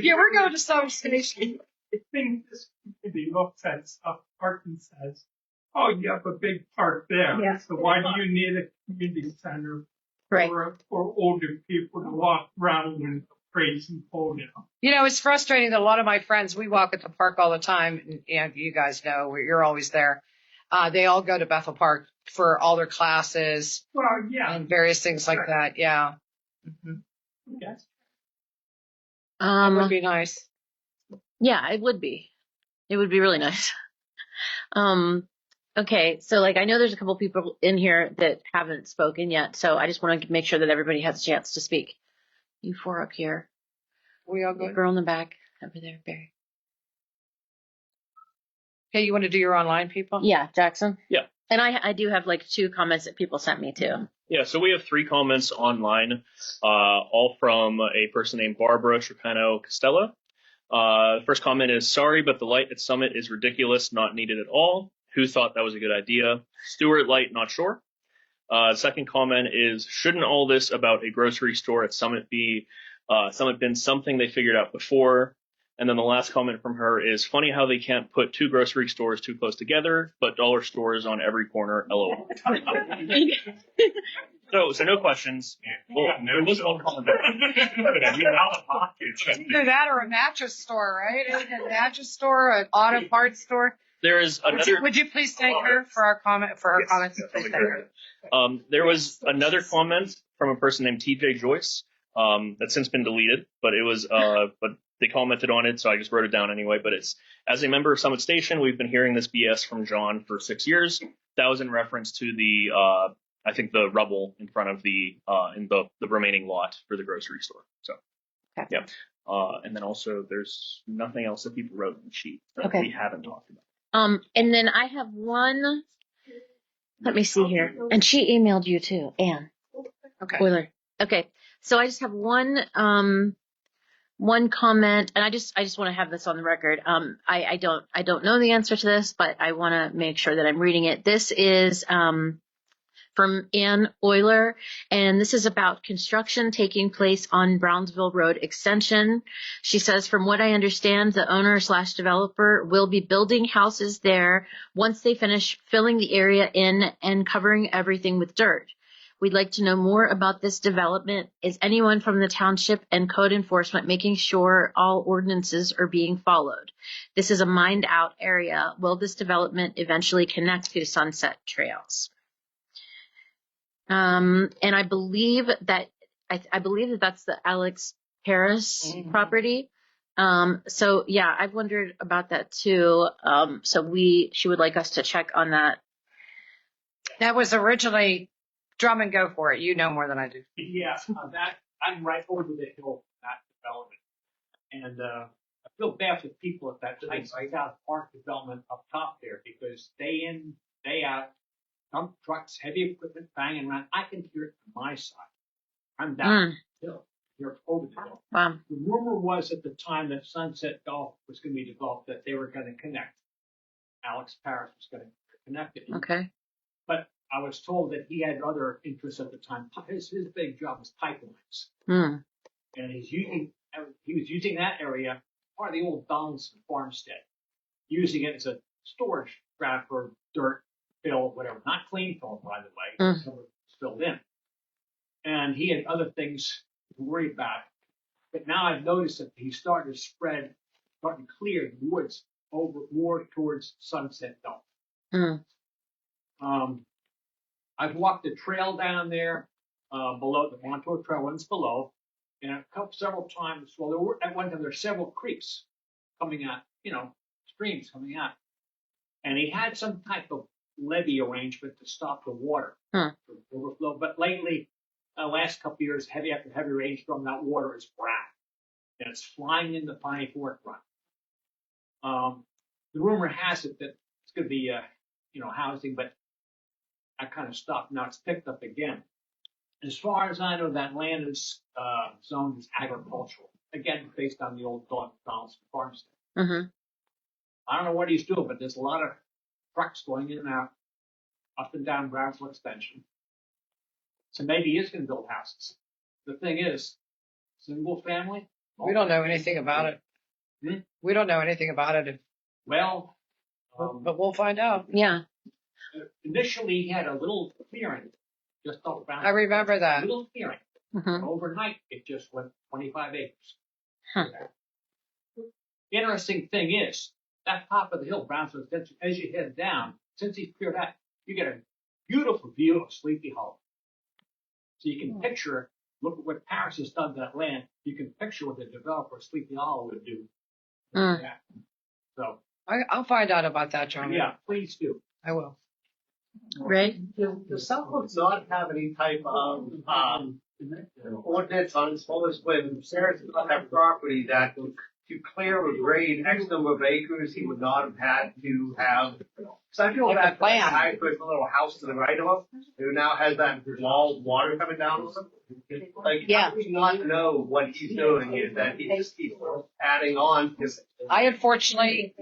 [SPEAKER 1] Yeah, we're going to some station.
[SPEAKER 18] I think this community looks at South Park and says, "Oh, you have a big park there.
[SPEAKER 2] Yeah.
[SPEAKER 18] So why do you need a community center
[SPEAKER 2] right.
[SPEAKER 18] for older people to walk around when it's freezing cold out?"
[SPEAKER 1] You know, it's frustrating that a lot of my friends, we walk at the park all the time, and you guys know you're always there. They all go to Bethel Park for all their classes.
[SPEAKER 18] Well, yeah.
[SPEAKER 1] And various things like that. Yeah. Mm-hmm.
[SPEAKER 18] Yes.
[SPEAKER 1] That would be nice.
[SPEAKER 2] Yeah, it would be. It would be really nice. Okay, so like I know there's a couple people in here that haven't spoken yet, so I just want to make sure that everybody has a chance to speak. You four up here.
[SPEAKER 1] We all
[SPEAKER 2] The
[SPEAKER 1] good?
[SPEAKER 2] girl in the back over there, Barry.
[SPEAKER 1] Hey, you want to do your online people?
[SPEAKER 2] Yeah, Jackson.
[SPEAKER 17] Yeah.
[SPEAKER 2] And I do have like 2 comments that people sent me too.
[SPEAKER 17] Yeah, so we have 3 comments online, all from a person named Barbara Trapano Costello. The first comment is, sorry, but the light at Summit is ridiculous, not needed at all. Who thought that was a good idea? Stuart Light, not sure. Second comment is, shouldn't all this about a grocery store at Summit been something they figured out before? And then the last comment from her is, funny how they can't put 2 grocery stores too close together, but dollar stores on every corner, LOL. So no questions. Well, there was one comment.
[SPEAKER 1] Either that or a mattress store, right? A mattress store, an auto parts store.
[SPEAKER 17] There is another.
[SPEAKER 1] Would you please thank her for our comment, for her comments? Please thank her.
[SPEAKER 17] There was another comment from a person named TJ Joyce that's since been deleted, but it was but they commented on it, so I just wrote it down anyway. But it's, as a member of Summit Station, we've been hearing this BS from John for 6 years. That was in reference to the I think the rubble in front of the in the remaining lot for the grocery store. So
[SPEAKER 2] okay.
[SPEAKER 17] Yeah. And then also there's nothing else that people wrote in the sheet that we haven't talked about.
[SPEAKER 2] And then I have one. Let me see here. And she emailed you too, Anne.
[SPEAKER 1] Okay.
[SPEAKER 2] Euler. Okay. So I just have one comment, and I just want to have this on the record. I don't know the answer to this, but I want to make sure that I'm reading it. This is from Ann Euler, and this is about construction taking place on Brownsville Road Extension. She says, from what I understand, the owner/developer will be building houses there once they finish filling the area in and covering everything with dirt. We'd like to know more about this development. Is anyone from the township and code enforcement making sure all ordinances are being followed? This is a mined out area. Will this development eventually connect to Sunset Trails? And I believe that that's the Alex Harris property. So yeah, I've wondered about that too. So she would like us to check on that.
[SPEAKER 1] That was originally Drum and Go for it. You know more than I do.
[SPEAKER 5] Yeah, that I'm right over the hill from that development, and I feel bad for people at that nice South Park development up top there, because day in, day out, dump trucks, heavy equipment banging around. I can hear it from my side. I'm down the hill. You're over the hill.
[SPEAKER 2] Wow.
[SPEAKER 5] The rumor was at the time that Sunset Golf was going to be developed that they were going to connect. Alex Paris was going to connect it.
[SPEAKER 2] Okay.
[SPEAKER 5] But I was told that he had other interests at the time. His big job was pipelines. And he was using that area, part of the old Donaldson farmstead, using it as a storage ground for dirt, fill, whatever. Not clean fill, by the way. Some of it was filled in. And he had other things to worry about. But now I've noticed that he's starting to clear the woods over more towards Sunset Golf. I've walked the trail down there below the Montour Trail, one's below, and several times. Well, at one time there were several creeks coming out, streams coming out, and he had some type of levee arrangement to stop the water from overflow. But lately, last couple of years, heavy after heavy rainstorm, that water is brown and it's flying in the Piney Fork Run. The rumor has it that it's going to be, housing, but I kind of stopped. Now it's picked up again. As far as I know, that land is zoned as agricultural. Again, based on the old Donaldson farmstead. I don't know what he's doing, but there's a lot of trucks going in and out, up and down Brownsville Extension. So maybe he is going to build houses. The thing is, single family.
[SPEAKER 1] We don't know anything about it. We don't know anything about it.
[SPEAKER 5] Well,
[SPEAKER 1] but we'll find out.
[SPEAKER 2] Yeah.
[SPEAKER 5] Initially, he had a little clearing just off Brownsville.
[SPEAKER 1] I remember that.
[SPEAKER 5] A little clearing. Overnight, it just went 25 acres. The interesting thing is, that top of the hill, Brownsville Extension, as you head down, since he's cleared that, you get a beautiful view of Sleepy Hollow. So you can picture, look at what Paris has done to that land. You can picture what the developer of Sleepy Hollow would do. So
[SPEAKER 1] I'll find out about that, John.
[SPEAKER 5] Yeah, please do.
[SPEAKER 7] I will.
[SPEAKER 2] Right?
[SPEAKER 11] Does Southwood not have any type of ordinance on as far as when Sarah's on that property that to clear or grade X number of acres, he would not have had to have. Because I feel bad for that guy who has a little house to the right of him, who now has that wall of water coming down on him. Like, how do we not know what he's doing is that he just keeps adding on.
[SPEAKER 1] I unfortunately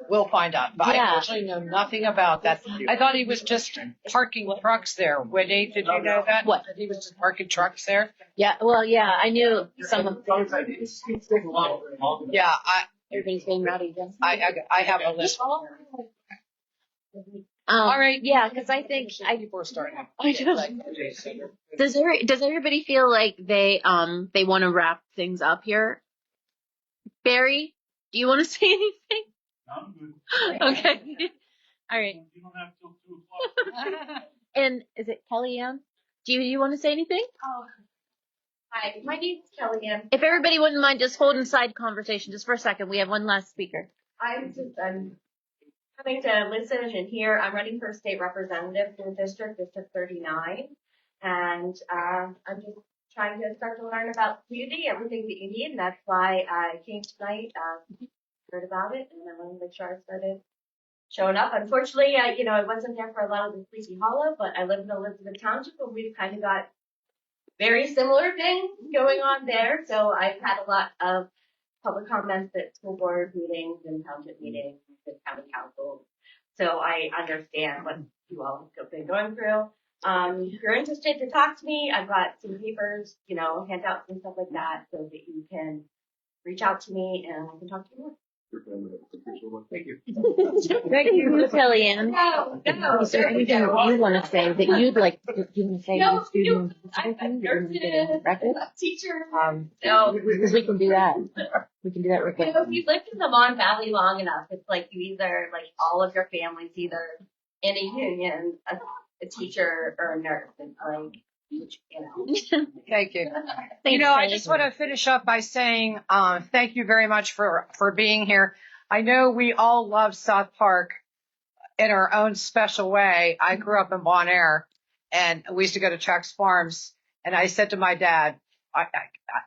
[SPEAKER 1] will find out, but I unfortunately know nothing about that. I thought he was just parking trucks there. Whitney, did you know that?
[SPEAKER 2] What?
[SPEAKER 1] That he was just parking trucks there?
[SPEAKER 2] Yeah, well, yeah, I knew some of
[SPEAKER 1] Yeah,
[SPEAKER 2] everybody's being rowdy again.
[SPEAKER 1] I have a list.
[SPEAKER 2] All right. Yeah, because I think
[SPEAKER 1] before starting.
[SPEAKER 2] Does everybody feel like they want to wrap things up here? Barry, do you want to say anything? Okay. All right.
[SPEAKER 13] You don't have till 2:00.
[SPEAKER 2] And is it Kellyanne? Do you want to say anything?
[SPEAKER 14] Oh. Hi, my name's Kellyanne.
[SPEAKER 2] If everybody wouldn't mind just holding side conversation just for a second, we have one last speaker.
[SPEAKER 14] I'm coming to listen and hear. I'm running for state representative for District 39, and I'm just trying to start to learn about the community, everything that you need, and that's why I came tonight, heard about it, and I wanted to make sure I started showing up. Unfortunately, I wasn't there for a lot of the Sleepy Hollow, but I live in Elizabeth Township, and we've kind of got very similar things going on there. So I've had a lot of public comments at school board meetings and township meetings and county council. So I understand what you all have been going through. If you're interested to talk to me, I've got some papers, handouts and stuff like that, so that you can reach out to me and I can talk to you more.
[SPEAKER 11] Thank you.
[SPEAKER 2] Thank you, Kellyanne.
[SPEAKER 14] No.
[SPEAKER 2] Is there anything that you want to say that you'd like to say?
[SPEAKER 14] No,
[SPEAKER 2] to the
[SPEAKER 14] I'm nurses, teachers.
[SPEAKER 2] No, because we can do that. We can do that real quick.
[SPEAKER 14] If you lived in the Mon Valley long enough, it's like you either, like all of your family's either in a union, a teacher, or a nurse. And like,
[SPEAKER 1] Thank you.
[SPEAKER 2] Thanks,
[SPEAKER 1] I just want to finish up by saying thank you very much for being here. I know we all love South Park in our own special way. I grew up in Bon Air, and we used to go to Chuck's Farms, and I said to my dad,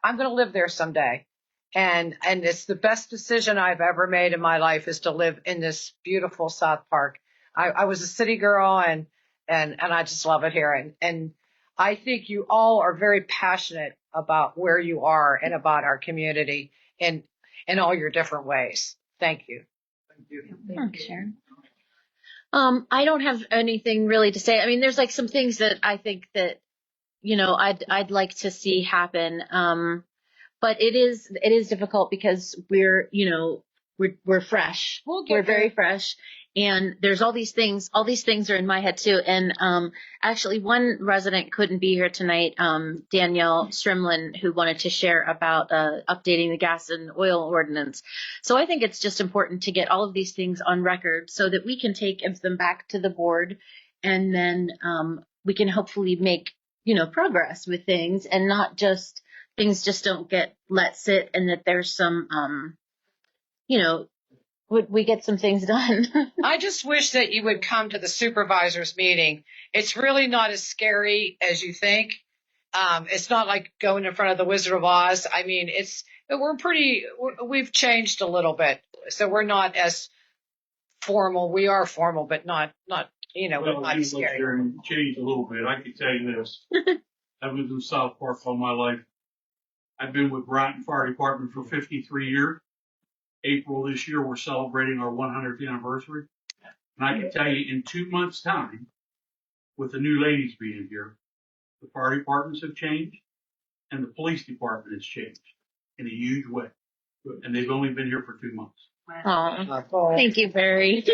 [SPEAKER 1] I'm going to live there someday. And it's the best decision I've ever made in my life is to live in this beautiful South Park. I was a city girl, and I just love it here. And I think you all are very passionate about where you are and about our community in all your different ways. Thank you.
[SPEAKER 2] Thanks, Sharon. I don't have anything really to say. I mean, there's like some things that I think that, I'd like to see happen. But it is difficult because we're fresh. We're very fresh. And there's all these things are in my head too. And, actually one resident couldn't be here tonight, Danielle Strimlin, who wanted to share about, updating the gas and oil ordinance. So I think it's just important to get all of these things on record so that we can take them back to the board, and then, we can hopefully make, progress with things, and not just things just don't get let sit, and that there's some, we get some things done.
[SPEAKER 1] I just wish that you would come to the supervisors meeting. It's really not as scary as you think. It's not like going in front of the Wizard of Oz. I mean, we've changed a little bit. So we're not as formal. We are formal, but not not as scary.
[SPEAKER 13] Changed a little bit. I can tell you this. I've lived in South Park all my life. I've been with Groton Fire Department for 53 years. April this year, we're celebrating our 100th anniversary. And I can tell you, in 2 months' time, with the new ladies being here, the fire departments have changed, and the police department has changed in a huge way. And they've only been here for 2 months.
[SPEAKER 2] Wow. Thank you, Barry.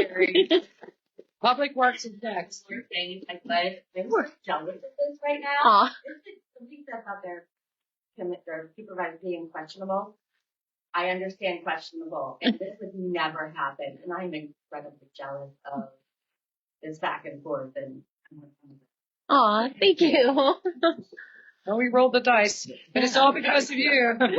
[SPEAKER 1] Public Works is next.
[SPEAKER 14] We're saying, we're jealous of this right now. Some things about their supervisor being questionable. I understand questionable, and this would never happen, and I'm incredibly jealous of this back and forth. And
[SPEAKER 2] thank you.
[SPEAKER 1] Well, we rolled the dice, but it's all because of you.
[SPEAKER 17] One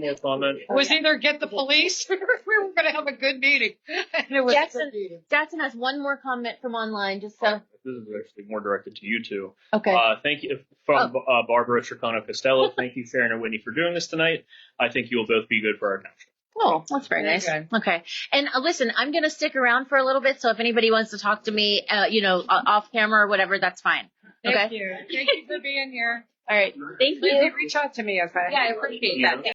[SPEAKER 17] more comment.
[SPEAKER 1] It was either get the police or we were going to have a good meeting. And it was a good meeting.
[SPEAKER 2] Jackson has one more comment from online, just so.
[SPEAKER 17] This is actually more directed to you two.
[SPEAKER 2] Okay.
[SPEAKER 17] Thank you from Barbara Tricano Costello. Thank you, Sharon and Whitney, for doing this tonight. I think you will both be good for our township.
[SPEAKER 2] Oh, that's very nice. Okay. And listen, I'm going to stick around for a little bit. So if anybody wants to talk to me, off camera or whatever, that's fine. Okay.
[SPEAKER 1] Thank you. Thank you for being here.
[SPEAKER 2] All right. Thank you.
[SPEAKER 1] Lindsay, reach out to me, okay?
[SPEAKER 14] Yeah, I appreciate that.